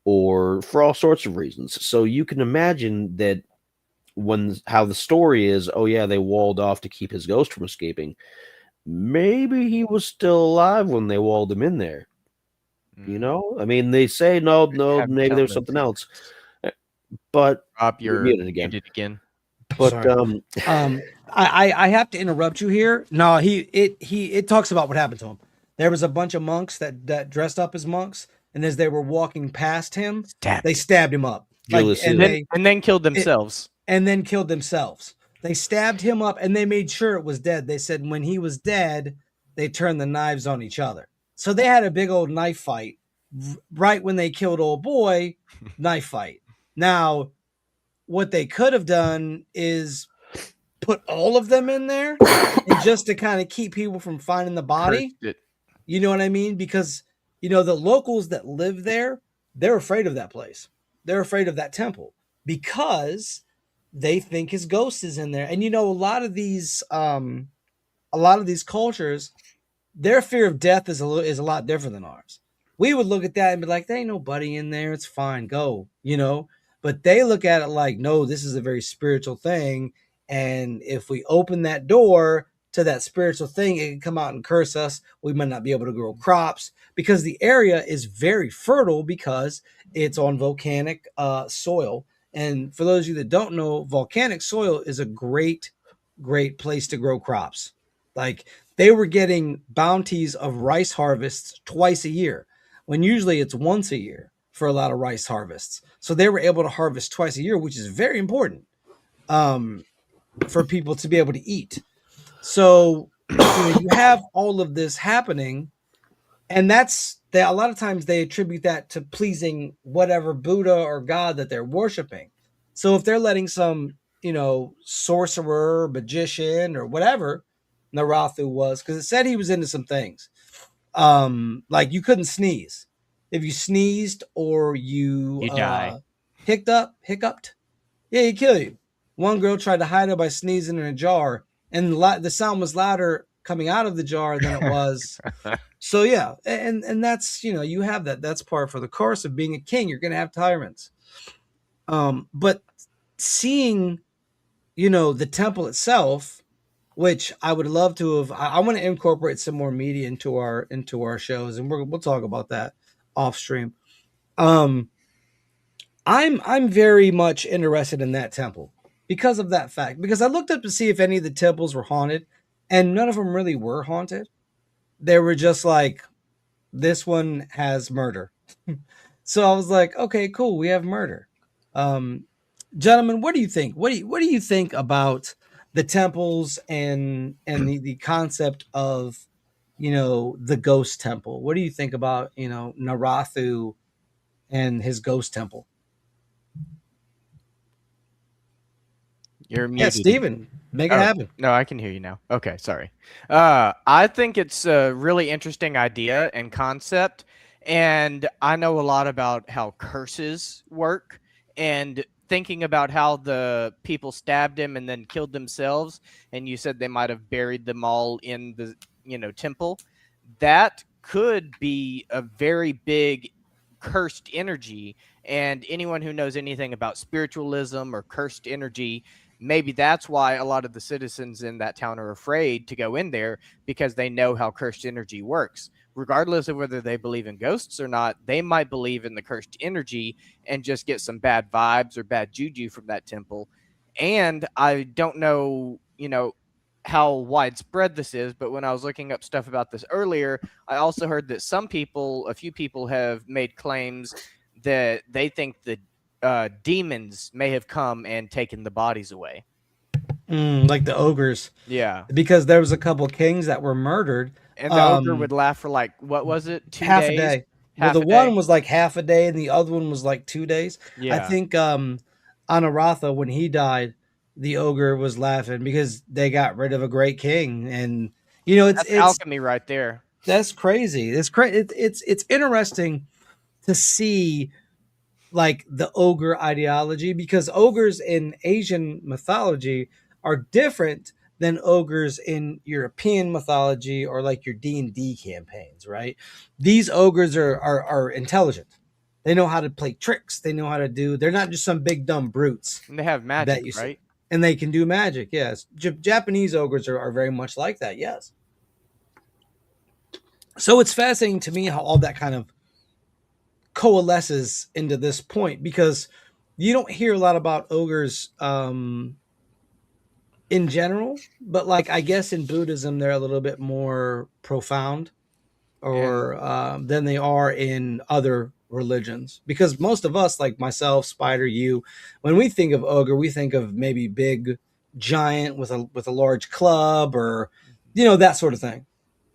[SPEAKER 3] or for all sorts of reasons. So you can imagine that how the story is, they walled off to keep his ghost from escaping. Maybe he was still alive when they walled him in there. I mean, they say no, maybe there's something else. But
[SPEAKER 2] Rob, you're muted again.
[SPEAKER 3] But
[SPEAKER 1] I have to interrupt you here. No, it talks about what happened to him. There was a bunch of monks that dressed up as monks, and as they were walking past him, they stabbed him up.
[SPEAKER 2] And then killed themselves.
[SPEAKER 1] They stabbed him up, and they made sure it was dead. They said when he was dead, they turned the knives on each other. So they had a big old knife fight right when they killed old boy. Knife fight. Now, what they could have done is put all of them in there, and just to kind of keep people from finding the body. You know what I mean? Because, the locals that live there, they're afraid of that place. They're afraid of that temple because they think his ghost is in there. And, a lot of these cultures, their fear of death is a lot different than ours. We would look at that and be like, there ain't nobody in there. It's fine. Go, But they look at it like, no, this is a very spiritual thing. And if we open that door to that spiritual thing, it can come out and curse us. We might not be able to grow crops because the area is very fertile because it's on volcanic soil. And for those of you that don't know, volcanic soil is a great, great place to grow crops. Like, they were getting bounties of rice harvests twice a year, when usually it's once a year for a lot of rice harvests. So they were able to harvest twice a year, which is very important for people to be able to eat. So you have all of this happening, and a lot of times they attribute that to pleasing whatever Buddha or God that they're worshiping. So if they're letting some sorcerer, magician, or whatever Narathu was, because it said he was into some things. Like, you couldn't sneeze. If you sneezed or you
[SPEAKER 2] die.
[SPEAKER 1] hiccuped, yeah, he'd kill you. One girl tried to hide it by sneezing in a jar, and the sound was louder coming out of the jar than it was. So yeah, and that's you have that. That's part for the course of being a king. You're gonna have tyrants. But seeing, the temple itself, which I would love to have. I want to incorporate some more media into our shows, and we'll talk about that off stream. I'm very much interested in that temple because of that fact. Because I looked up to see if any of the temples were haunted, and none of them really were haunted. They were just like, this one has murder. So I was like, okay, cool, we have murder. Gentlemen, what do you think? What do you think about the temples and the concept of the ghost temple? What do you think about Narathu and his ghost temple?
[SPEAKER 2] You're muted.
[SPEAKER 1] Yeah, Steven, make it happen.
[SPEAKER 2] No, I can hear you now. Okay, sorry. I think it's a really interesting idea and concept, and I know a lot about how curses work, and thinking about how the people stabbed him and then killed themselves, and you said they might have buried them all in the temple. That could be a very big cursed energy, and anyone who knows anything about spiritualism or cursed energy, maybe that's why a lot of the citizens in that town are afraid to go in there, because they know how cursed energy works. Regardless of whether they believe in ghosts or not, they might believe in the cursed energy and just get some bad vibes or bad juju from that temple. And I don't know, how widespread this is, but when I was looking up stuff about this earlier, I also heard that a few people have made claims that they think the demons may have come and taken the bodies away.
[SPEAKER 1] Like the ogres.
[SPEAKER 2] Yeah.
[SPEAKER 1] Because there was a couple kings that were murdered.
[SPEAKER 2] And the ogre would laugh for like, what was it? 2
[SPEAKER 1] half
[SPEAKER 2] days?
[SPEAKER 1] a day.
[SPEAKER 2] Half
[SPEAKER 1] well, the
[SPEAKER 2] a day?
[SPEAKER 1] one was like half a day, and the other one was like 2 days.
[SPEAKER 2] Yeah.
[SPEAKER 1] I think Anaratha, when he died, the ogre was laughing because they got rid of a great king, and it's
[SPEAKER 2] alchemy right there.
[SPEAKER 1] That's crazy. It's interesting to see like the ogre ideology, because ogres in Asian mythology are different than ogres in European mythology or like your D&D campaigns, right? These ogres are intelligent. They know how to play tricks. They know how to they're not just some big dumb brutes.
[SPEAKER 2] And they have magic, right?
[SPEAKER 1] And they can do magic, yes. Japanese ogres are very much like that, yes. So it's fascinating to me how all that kind of coalesces into this point, because you don't hear a lot about ogres in general, but like I guess in Buddhism they're a little bit more profound or than they are in other religions, because most of us, like myself, Spider, you, when we think of ogre, we think of maybe big giant with a large club, or that sort of thing.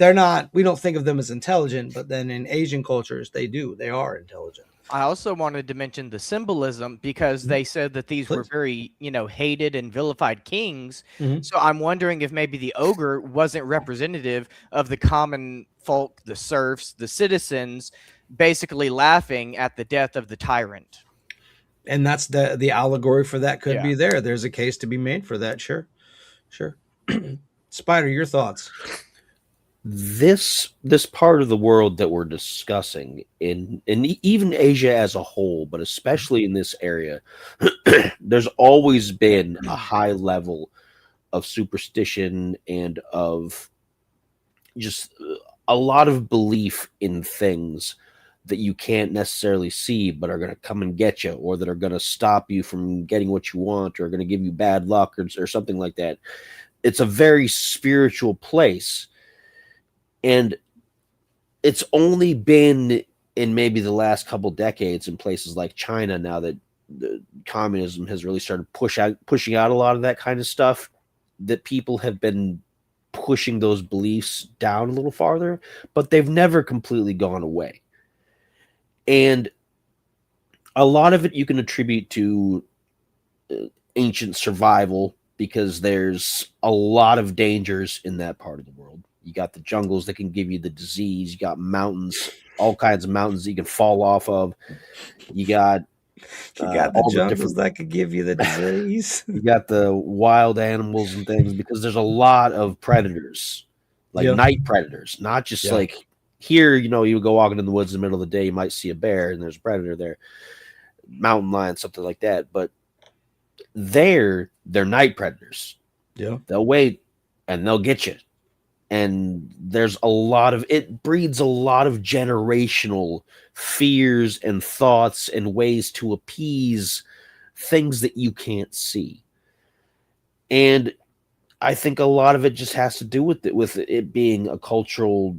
[SPEAKER 1] We don't think of them as intelligent, but then in Asian cultures they are intelligent.
[SPEAKER 2] I also wanted to mention the symbolism because they said that these were
[SPEAKER 1] Please.
[SPEAKER 2] very, hated and vilified kings.
[SPEAKER 1] Mhm.
[SPEAKER 2] So I'm wondering if maybe the ogre wasn't representative of the common folk, the serfs, the citizens, basically laughing at the death of the tyrant.
[SPEAKER 1] And that's the allegory for that could
[SPEAKER 2] Yeah.
[SPEAKER 1] be there. There's a case to be made for that. Sure. Spider, your thoughts?
[SPEAKER 3] This part of the world that we're discussing in even Asia as a whole, but especially in this area, there's always been a high level of superstition and of just a lot of belief in things that you can't necessarily see but are going to come and get you, or that are going to stop you from getting what you want, or are going to give you bad luck, or something like that. It's a very spiritual place. And it's only been in maybe the last couple decades in places like China, now that the communism has really started pushing out a lot of that kind of stuff, that people have been pushing those beliefs down a little farther, but they've never completely gone away. And a lot of it you can attribute to ancient survival, because there's a lot of dangers in that part of the world. You got the jungles that can give you the disease. You got mountains, all kinds of mountains that you can fall off of. You got
[SPEAKER 1] You got the
[SPEAKER 3] all the
[SPEAKER 1] jungles
[SPEAKER 3] different.
[SPEAKER 1] that could give you the disease.
[SPEAKER 3] You got the wild animals and things, because there's a lot of predators, like
[SPEAKER 1] Yeah.
[SPEAKER 3] night predators, not just
[SPEAKER 1] Yeah.
[SPEAKER 3] like here. You go walking in the woods in the middle of the day, you might see a bear and there's a predator there, mountain lion, something like that. But they're night predators.
[SPEAKER 1] Yeah.
[SPEAKER 3] They'll wait and they'll get you. And there's a lot of it breeds a lot of generational fears and thoughts and ways to appease things that you can't see. And I think a lot of it just has to do with it being a cultural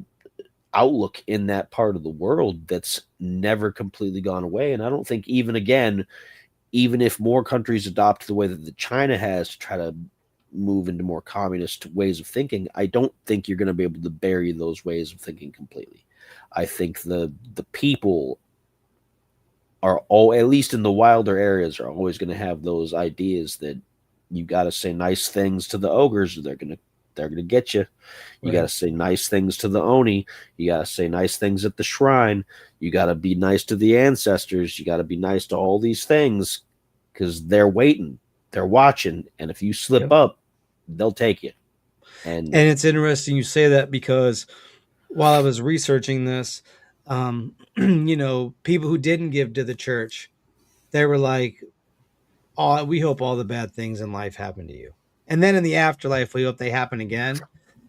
[SPEAKER 3] outlook in that part of the world that's never completely gone away. And I don't think even if more countries adopt the way that China has to try to move into more communist ways of thinking, I don't think you're going to be able to bury those ways of thinking completely. I think the people are all, at least in the wilder areas, are always going to have those ideas that you got to say nice things to the ogres, or they're going to get you. You
[SPEAKER 1] Right.
[SPEAKER 3] got to say nice things to the oni. You got to say nice things at the shrine. You got to be nice to the ancestors. You got to be nice to all these things, because they're waiting, they're watching, and if you slip
[SPEAKER 1] Yep.
[SPEAKER 3] up, they'll take you. And
[SPEAKER 1] And it's interesting you say that, because while I was researching this, people who didn't give to the church, they were like, "Oh, we hope all the bad things in life happen to you, and then in the afterlife, we hope they happen again,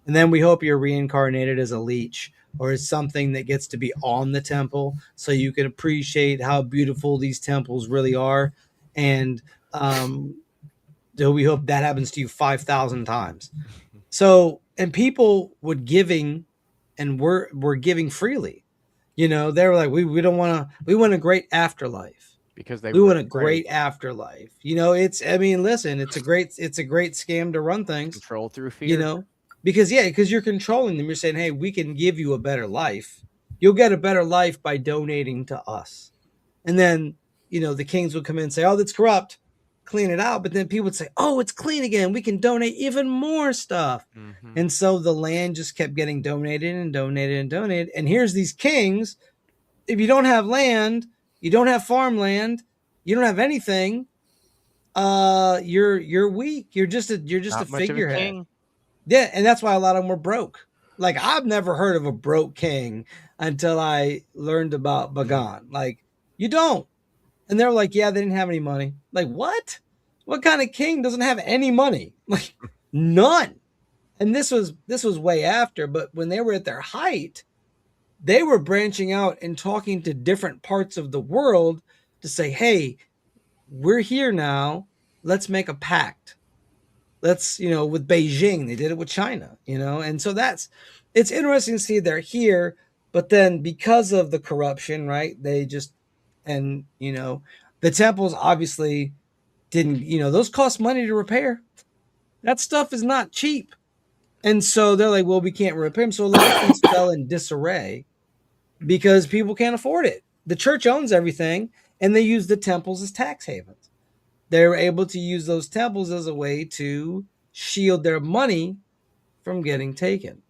[SPEAKER 1] and then we hope you're reincarnated as a leech or as something that gets to be on the temple, so you can appreciate how beautiful these temples really are, and so we hope that happens to you 5,000 times." So, and people would giving, and we're giving freely. They were like, we don't want to. We want a great afterlife.
[SPEAKER 2] Because they
[SPEAKER 1] We
[SPEAKER 2] were
[SPEAKER 1] want a
[SPEAKER 2] afraid.
[SPEAKER 1] great afterlife. Listen, it's a great scam to run things.
[SPEAKER 2] Control through fear.
[SPEAKER 1] Because you're controlling them. You're saying, hey, we can give you a better life. You'll get a better life by donating to us. And then the kings would come in and say, oh, that's corrupt, clean it out. But then people would say, oh, it's clean again, we can donate even more stuff.
[SPEAKER 2] Mhm.
[SPEAKER 1] And so the land just kept getting donated and donated and donated. And here's these kings. If you don't have land, you don't have farmland, you don't have anything, you're weak. You're just a
[SPEAKER 2] Not much of a
[SPEAKER 1] figurehead.
[SPEAKER 2] king.
[SPEAKER 1] Yeah, and that's why a lot of them were broke. Like, I've never heard of a broke king until I learned about Bagan. Like, you don't. And they were like, yeah, they didn't have any money. Like, what? What kind of king doesn't have any money? Like, none. And this was way after, but when they were at their height, they were branching out and talking to different parts of the world to say, hey, we're here now. Let's make a pact. Let's, with Beijing, they did it with China, and so it's interesting to see they're here, but then because of the corruption, right, they just, and, the temples obviously didn't, those cost money to repair. That stuff is not cheap. And so they're like, well, we can't repair them. So a lot of things fell in disarray because people can't afford it. the church owns everything, and they use the temples as tax havens. They're able to use those temples as a way to shield their money from getting taken.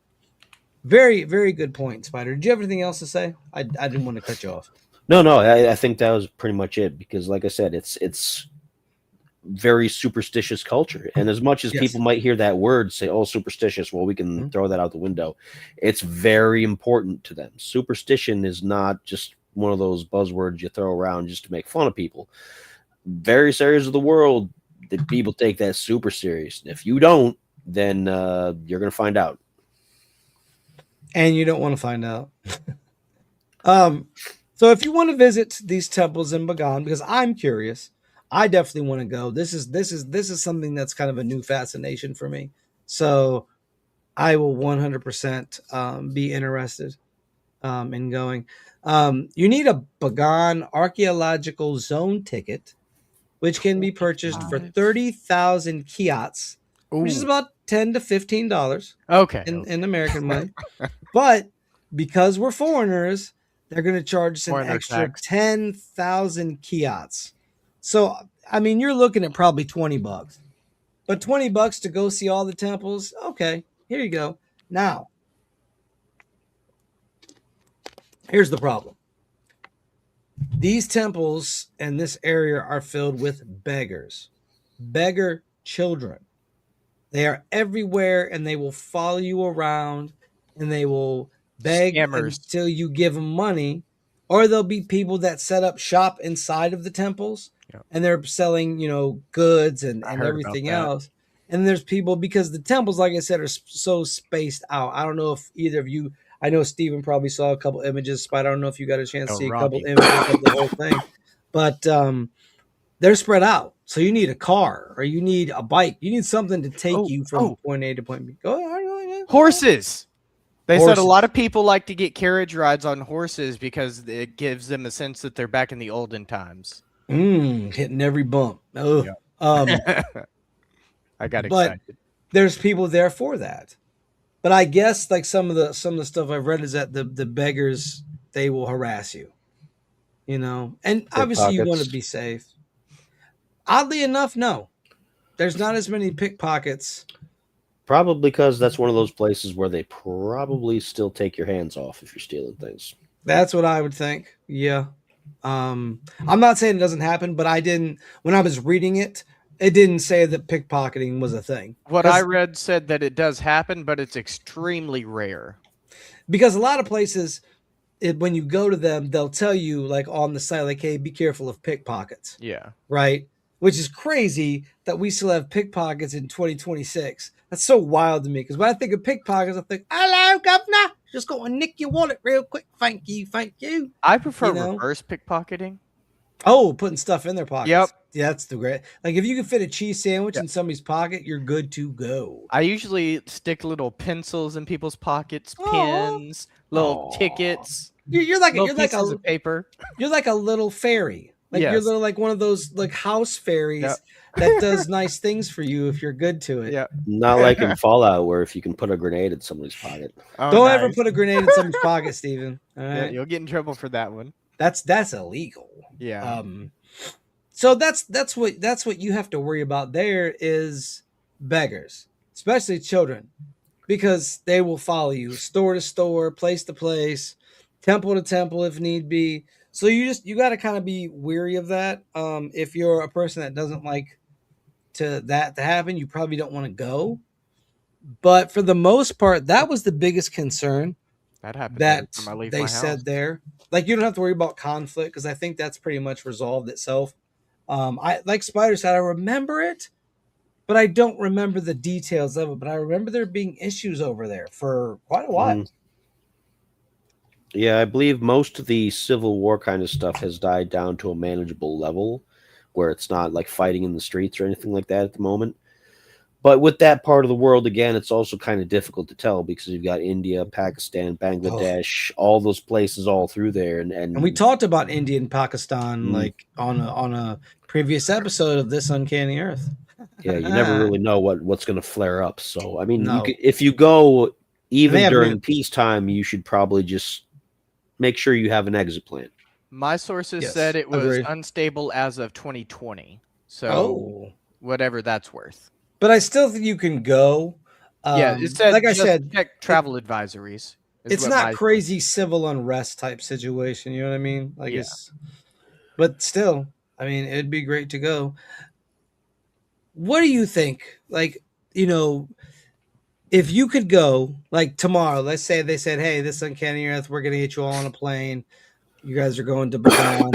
[SPEAKER 1] Very, very good point, Spider. Did you have anything else to say? I didn't want to cut you off.
[SPEAKER 3] No, I think that was pretty much it, because like I said, it's very superstitious culture. And as much as people might hear that word, say, oh, superstitious, well, we can throw that out the window. It's very important to them. Superstition is not just one of those buzzwords you throw around just to make fun of people. Various areas of the world, the people take that super serious. And if you don't, then you're going to find out.
[SPEAKER 1] And you don't want to find out. So if you want to visit these temples in Bagan, because I'm curious, I definitely want to go. This is something that's kind of a new fascination for me. So I will 100% be interested in going. You need a Bagan archaeological zone ticket, which can be purchased for 30,000 kyats, which is about $10 to $15.
[SPEAKER 2] Okay.
[SPEAKER 1] In American money. But because we're foreigners, they're going to charge us an extra 10,000 kyats. So, I mean, you're looking at probably $20. But $20 to go see all the temples, okay, here you go. Now, here's the problem. These temples in this area are filled with beggars, beggar children. They are everywhere, and they will follow you around, and they will beg until you give them money. Or there'll be people that set up shop inside of the temples, and they're selling, goods and everything else. And there's people, because the temples, like I said, are so spaced out. I don't know if either of you, I know Steven probably saw a couple images, but I don't know if you got a chance to see a couple images of the whole thing. But they're spread out. So you need a car, or you need a bike. You need something to take you from point A to point B. Go ahead.
[SPEAKER 2] Horses. They said a lot of people like to get carriage rides on horses because it gives them a sense that they're back in the olden times.
[SPEAKER 1] Hitting every bump. Oh,
[SPEAKER 2] I got excited.
[SPEAKER 1] But there's people there for that. But I guess like some of the stuff I've read is that the beggars, they will harass you. And obviously you want to be safe. Oddly enough, no. There's not as many pickpockets.
[SPEAKER 3] Probably because that's one of those places where they probably still take your hands off if you're stealing things.
[SPEAKER 1] That's what I would think. Yeah. I'm not saying it doesn't happen, but when I was reading it, it didn't say that pickpocketing was a thing.
[SPEAKER 2] What I read said that it does happen, but it's extremely rare.
[SPEAKER 1] Because a lot of places, when you go to them, they'll tell you like on the site, like, hey, be careful of pickpockets.
[SPEAKER 2] Yeah.
[SPEAKER 1] Right? Which is crazy that we still have pickpockets in 2026. That's so wild to me. Because when I think of pickpockets, I think, hello, governor. Just go and nick your wallet real quick. Thank you.
[SPEAKER 2] I prefer reverse pickpocketing.
[SPEAKER 1] Oh, putting stuff in their pockets.
[SPEAKER 2] Yep.
[SPEAKER 1] Yeah, that's the great. Like if you can fit a cheese sandwich in somebody's pocket, you're good to go.
[SPEAKER 2] I usually stick little pencils in people's pockets, pins, little tickets.
[SPEAKER 1] You're like
[SPEAKER 2] pieces of paper.
[SPEAKER 1] You're like a little fairy. Like you're little like one of those like house fairies that does nice things for you if you're good to it.
[SPEAKER 2] Yeah.
[SPEAKER 3] Not like in Fallout where if you can put a grenade in somebody's pocket.
[SPEAKER 1] Don't ever put a grenade in somebody's pocket, Steven. All right?
[SPEAKER 2] Yeah, you'll get in trouble for that one.
[SPEAKER 1] That's illegal.
[SPEAKER 2] Yeah.
[SPEAKER 1] So that's what you have to worry about there is beggars, especially children, because they will follow you store to store, place to place, temple to temple if need be. So you got to kind of be weary of that. If you're a person that doesn't like that to happen, you probably don't want to go. But for the most part, that was the biggest concern.
[SPEAKER 2] That happened.
[SPEAKER 1] That they said there. Like you don't have to worry about conflict because I think that's pretty much resolved itself. I like Spider said, I remember it, but I don't remember the details of it. But I remember there being issues over there for quite a while.
[SPEAKER 3] Yeah, I believe most of the Civil War kind of stuff has died down to a manageable level where it's not like fighting in the streets or anything like that at the moment. But with that part of the world, again, it's also kind of difficult to tell because you've got India, Pakistan, Bangladesh, all those places all through there. And
[SPEAKER 1] we talked about India and Pakistan like on a previous episode of This Uncanny Earth.
[SPEAKER 3] Yeah, you never really know what's going to flare up. So, I mean, if you go even during peacetime, you should probably just make sure you have an exit plan.
[SPEAKER 2] My sources
[SPEAKER 1] Yes,
[SPEAKER 2] said it was
[SPEAKER 1] agreed.
[SPEAKER 2] unstable as of 2020. So
[SPEAKER 1] Oh,
[SPEAKER 2] whatever that's worth.
[SPEAKER 1] but I still think you can go.
[SPEAKER 2] Yeah, it said
[SPEAKER 1] Like I
[SPEAKER 2] just
[SPEAKER 1] said,
[SPEAKER 2] check travel advisories. Is
[SPEAKER 1] it's
[SPEAKER 2] what
[SPEAKER 1] not
[SPEAKER 2] my
[SPEAKER 1] crazy civil unrest type situation. You know what I mean? Like
[SPEAKER 2] Yeah.
[SPEAKER 1] it's, but still, I mean, it'd be great to go. What do you think? Like, you know, if you could go like tomorrow, let's say they said, "Hey, this Uncanny Earth, we're gonna get you all on a plane. You guys are going to Bagan.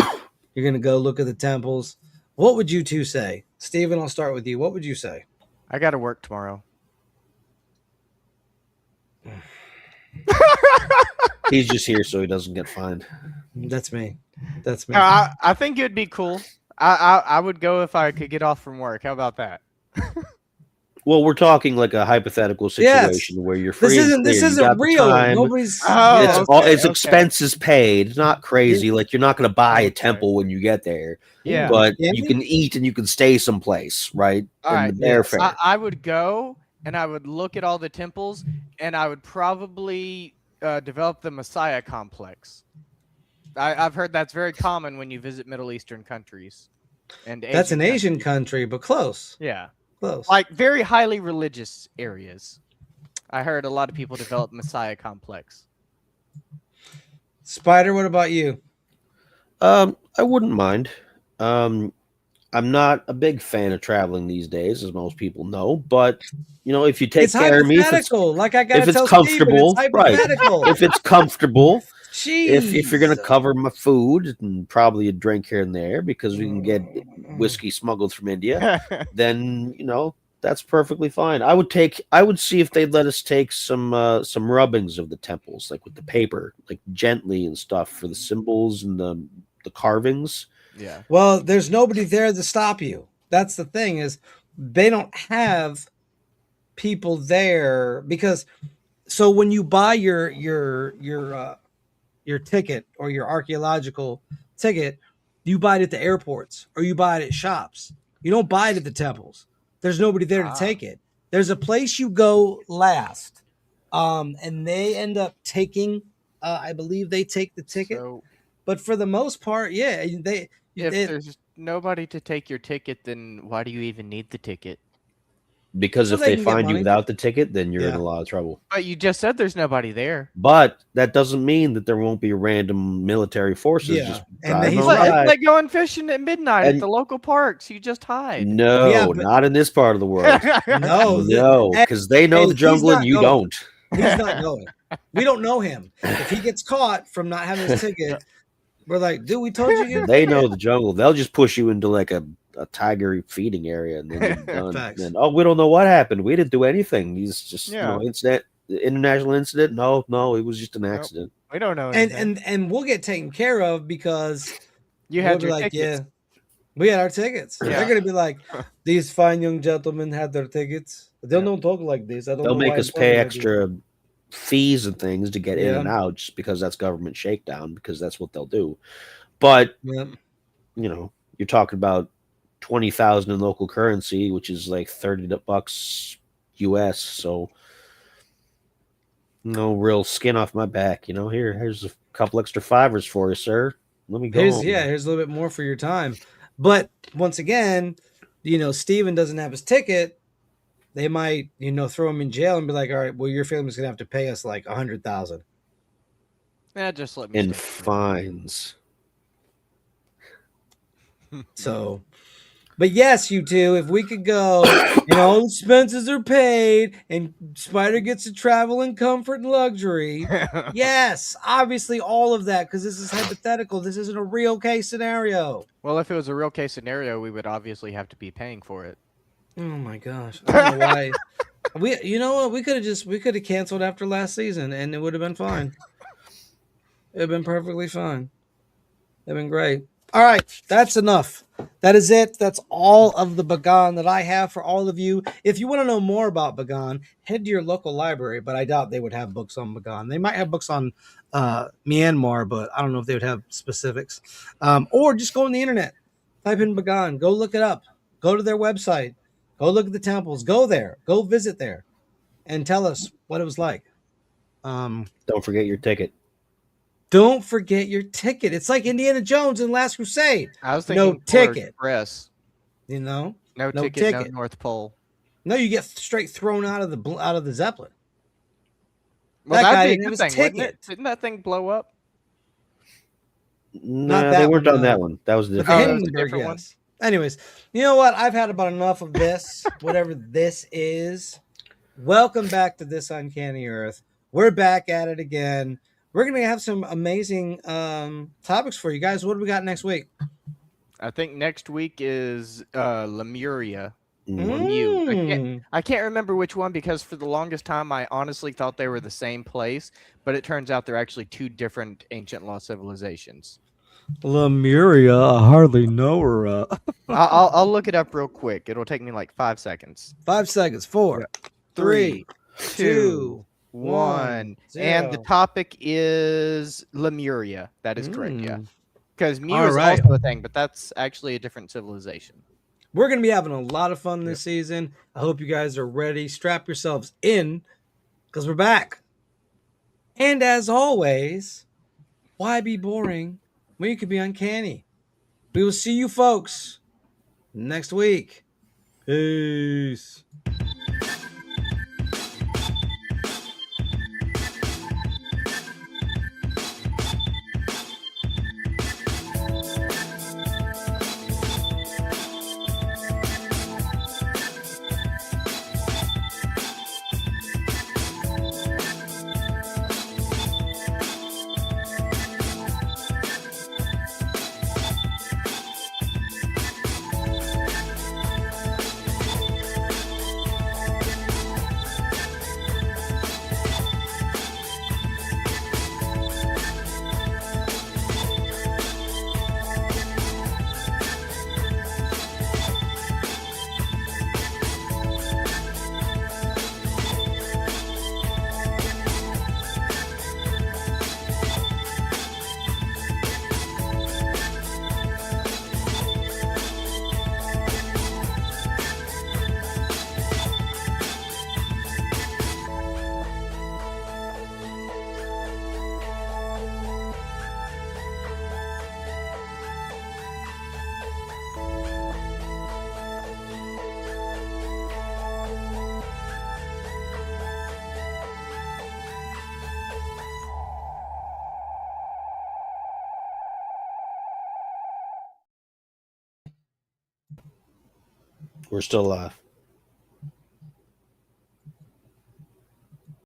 [SPEAKER 1] You're gonna go look at the temples." What would you two say, Steven? I'll start with you. What would you say?
[SPEAKER 2] I got to work tomorrow.
[SPEAKER 3] He's just here so he doesn't get fined.
[SPEAKER 1] That's me. That's me.
[SPEAKER 2] No, I think it'd be cool. I would go if I could get off from work. How about that?
[SPEAKER 3] Well, we're talking like a hypothetical situation where you're free.
[SPEAKER 1] This isn't real. Nobody's.
[SPEAKER 2] Oh,
[SPEAKER 3] It's
[SPEAKER 2] okay,
[SPEAKER 3] all it's
[SPEAKER 2] okay.
[SPEAKER 3] expenses paid. Not crazy. Like you're not going to buy a temple when you get there,
[SPEAKER 2] Yeah.
[SPEAKER 3] but
[SPEAKER 1] Yeah.
[SPEAKER 3] you can eat and you can stay someplace, right?
[SPEAKER 2] All right,
[SPEAKER 3] the airfare.
[SPEAKER 2] I would go and I would look at all the temples and I would probably develop the Messiah complex. I've heard that's very common when you visit Middle Eastern countries. And
[SPEAKER 1] That's an Asian
[SPEAKER 2] countries.
[SPEAKER 1] country, but close.
[SPEAKER 2] Yeah.
[SPEAKER 1] Close.
[SPEAKER 2] Like very highly religious areas. I heard a lot of people develop Messiah complex.
[SPEAKER 1] Spider, what about you?
[SPEAKER 3] I wouldn't mind. I'm not a big fan of traveling these days, as most people know. But you know, if you take
[SPEAKER 1] It's
[SPEAKER 3] care of me,
[SPEAKER 1] hypothetical. Like I gotta
[SPEAKER 3] if it's
[SPEAKER 1] tell
[SPEAKER 3] comfortable,
[SPEAKER 1] Steven, it's
[SPEAKER 3] right?
[SPEAKER 1] hypothetical.
[SPEAKER 3] If it's comfortable,
[SPEAKER 1] Jeez.
[SPEAKER 3] if you're gonna cover my food and probably a drink here and there because we can get whiskey smuggled from India, then you know that's perfectly fine. I would see if they'd let us take some rubbings of the temples, like with the paper, like gently and stuff for the symbols and the carvings.
[SPEAKER 2] Yeah.
[SPEAKER 1] Well, there's nobody there to stop you. That's the thing is they don't have people there because so when you buy your ticket or your archaeological ticket, you buy it at the airports or you buy it at shops. You don't buy it at the temples. There's nobody there to take it. There's a place you go last, and they end up taking. I believe they take the ticket,
[SPEAKER 2] So
[SPEAKER 1] but for the most part, yeah,
[SPEAKER 2] if there's nobody to take your ticket, then why do you even need the ticket?
[SPEAKER 3] Because
[SPEAKER 1] So
[SPEAKER 3] if
[SPEAKER 1] they
[SPEAKER 3] they
[SPEAKER 1] can get
[SPEAKER 3] find you
[SPEAKER 1] money.
[SPEAKER 3] without the ticket, then you're in
[SPEAKER 1] Yeah.
[SPEAKER 3] a lot of trouble.
[SPEAKER 2] But you just said there's nobody there.
[SPEAKER 3] But that doesn't mean that there won't be random military forces
[SPEAKER 1] Yeah.
[SPEAKER 3] just
[SPEAKER 1] And
[SPEAKER 3] driving
[SPEAKER 1] he's
[SPEAKER 2] It's
[SPEAKER 1] right.
[SPEAKER 3] around.
[SPEAKER 2] like going fishing at midnight at
[SPEAKER 3] And-
[SPEAKER 2] the local parks. You just hide.
[SPEAKER 3] No,
[SPEAKER 1] Yeah, but-
[SPEAKER 3] not in this part of the world.
[SPEAKER 1] no,
[SPEAKER 3] No, because they know
[SPEAKER 1] and
[SPEAKER 3] the
[SPEAKER 1] he's
[SPEAKER 3] jungle and
[SPEAKER 1] not
[SPEAKER 3] you
[SPEAKER 1] going.
[SPEAKER 3] don't.
[SPEAKER 1] He's not going. We don't know him. If he gets caught from not having his ticket, we're like, dude, we told you.
[SPEAKER 3] They know the jungle. They'll just push you into like a tiger feeding area and then you're done.
[SPEAKER 1] Facts.
[SPEAKER 3] And, oh, we don't know what happened. We didn't do anything. He's just
[SPEAKER 2] Yeah.
[SPEAKER 3] international incident. No, it was just an accident.
[SPEAKER 2] We don't know anything.
[SPEAKER 1] And we'll get taken care of because
[SPEAKER 2] you
[SPEAKER 1] we'll
[SPEAKER 2] had
[SPEAKER 1] be
[SPEAKER 2] your
[SPEAKER 1] like,
[SPEAKER 2] tickets.
[SPEAKER 1] yeah, we had our tickets.
[SPEAKER 2] Yeah.
[SPEAKER 1] They're gonna be like, these fine young gentlemen had their tickets. They don't talk like this. I don't.
[SPEAKER 3] They'll
[SPEAKER 1] know
[SPEAKER 3] make
[SPEAKER 1] why
[SPEAKER 3] us
[SPEAKER 1] I'm
[SPEAKER 3] pay
[SPEAKER 1] talking like
[SPEAKER 3] extra fees and things to get in
[SPEAKER 1] Yeah.
[SPEAKER 3] and out just because that's government shakedown, because that's what they'll do. But
[SPEAKER 1] this. Yeah.
[SPEAKER 3] you know, you're talking about 20,000 in local currency, which is like $30 US. So no real skin off my back. You know, here's a couple extra fivers for you, sir. Let me go.
[SPEAKER 1] Here's
[SPEAKER 3] home.
[SPEAKER 1] here's a little bit more for your time. But once again, Steven doesn't have his ticket. They might, throw him in jail and be like, all right, well, your family's gonna have to pay us like 100,000.
[SPEAKER 2] Just let me
[SPEAKER 3] in
[SPEAKER 2] stay.
[SPEAKER 3] fines.
[SPEAKER 1] So, but yes, you two, if we could go and all expenses are paid and Spider gets to travel in comfort and luxury. Yes, obviously all of that, because this is hypothetical. This isn't a real case scenario.
[SPEAKER 2] Well, if it was a real case scenario, we would obviously have to be paying for it.
[SPEAKER 1] Oh my gosh. I don't know why. You know what? We could have canceled after last season and it would have been fine. It would have been perfectly fine. It'd been great. All right, that's enough. That is it. That's all of the Bagan that I have for all of you. If you want to know more about Bagan, head to your local library, but I doubt they would have books on Bagan. They might have books on Myanmar, but I don't know if they would have specifics. Or just go on the internet, type in Bagan, go look it up, go to their website, go look at the temples, go there, go visit there, and tell us what it was like.
[SPEAKER 3] Don't forget your ticket.
[SPEAKER 1] Don't forget your ticket. It's like Indiana Jones and Last Crusade.
[SPEAKER 2] I was
[SPEAKER 1] No
[SPEAKER 2] thinking Polar
[SPEAKER 1] ticket.
[SPEAKER 2] Express.
[SPEAKER 1] You know,
[SPEAKER 2] No,
[SPEAKER 1] No
[SPEAKER 2] ticket,
[SPEAKER 1] ticket.
[SPEAKER 2] no North Pole.
[SPEAKER 1] no, you get straight thrown out of the Zeppelin.
[SPEAKER 2] Well,
[SPEAKER 1] That guy
[SPEAKER 2] that'd be
[SPEAKER 1] didn't
[SPEAKER 2] a
[SPEAKER 1] have
[SPEAKER 2] good
[SPEAKER 1] his
[SPEAKER 2] thing, wouldn't it?
[SPEAKER 1] ticket.
[SPEAKER 2] Didn't that thing blow up?
[SPEAKER 3] Nah,
[SPEAKER 1] that
[SPEAKER 3] they weren't
[SPEAKER 1] one,
[SPEAKER 3] on
[SPEAKER 1] no.
[SPEAKER 3] that one. That was
[SPEAKER 1] But
[SPEAKER 3] the
[SPEAKER 1] the
[SPEAKER 2] Oh,
[SPEAKER 3] different
[SPEAKER 2] that was a
[SPEAKER 1] Hindenburg,
[SPEAKER 2] different one?
[SPEAKER 1] yes. Anyways, you know what? I've had about enough of this, whatever this is. Welcome back to This Uncanny Earth. We're back at it again. We're going to have some amazing topics for you guys. What do we got next week?
[SPEAKER 2] I think next week is Lemuria.
[SPEAKER 1] Mm.
[SPEAKER 2] I can't remember which one because for the longest time I honestly thought they were the same place, but it turns out they're actually two different ancient lost civilizations.
[SPEAKER 1] Lemuria, I hardly know her.
[SPEAKER 2] I'll look it up real quick. It'll take me like 5 seconds.
[SPEAKER 1] 5 seconds. 4, 3, 2,
[SPEAKER 2] 1.
[SPEAKER 1] 0.
[SPEAKER 2] And the topic is Lemuria. That is correct, yeah. Because Mu
[SPEAKER 1] All
[SPEAKER 2] is
[SPEAKER 1] right.
[SPEAKER 2] also a thing, but that's actually a different civilization.
[SPEAKER 1] We're going to be having a lot of fun this season. I hope you guys are ready. Strap yourselves in because we're back. And as always, why be boring when you could be uncanny? We will see you folks next week. Peace.
[SPEAKER 3] We're still alive.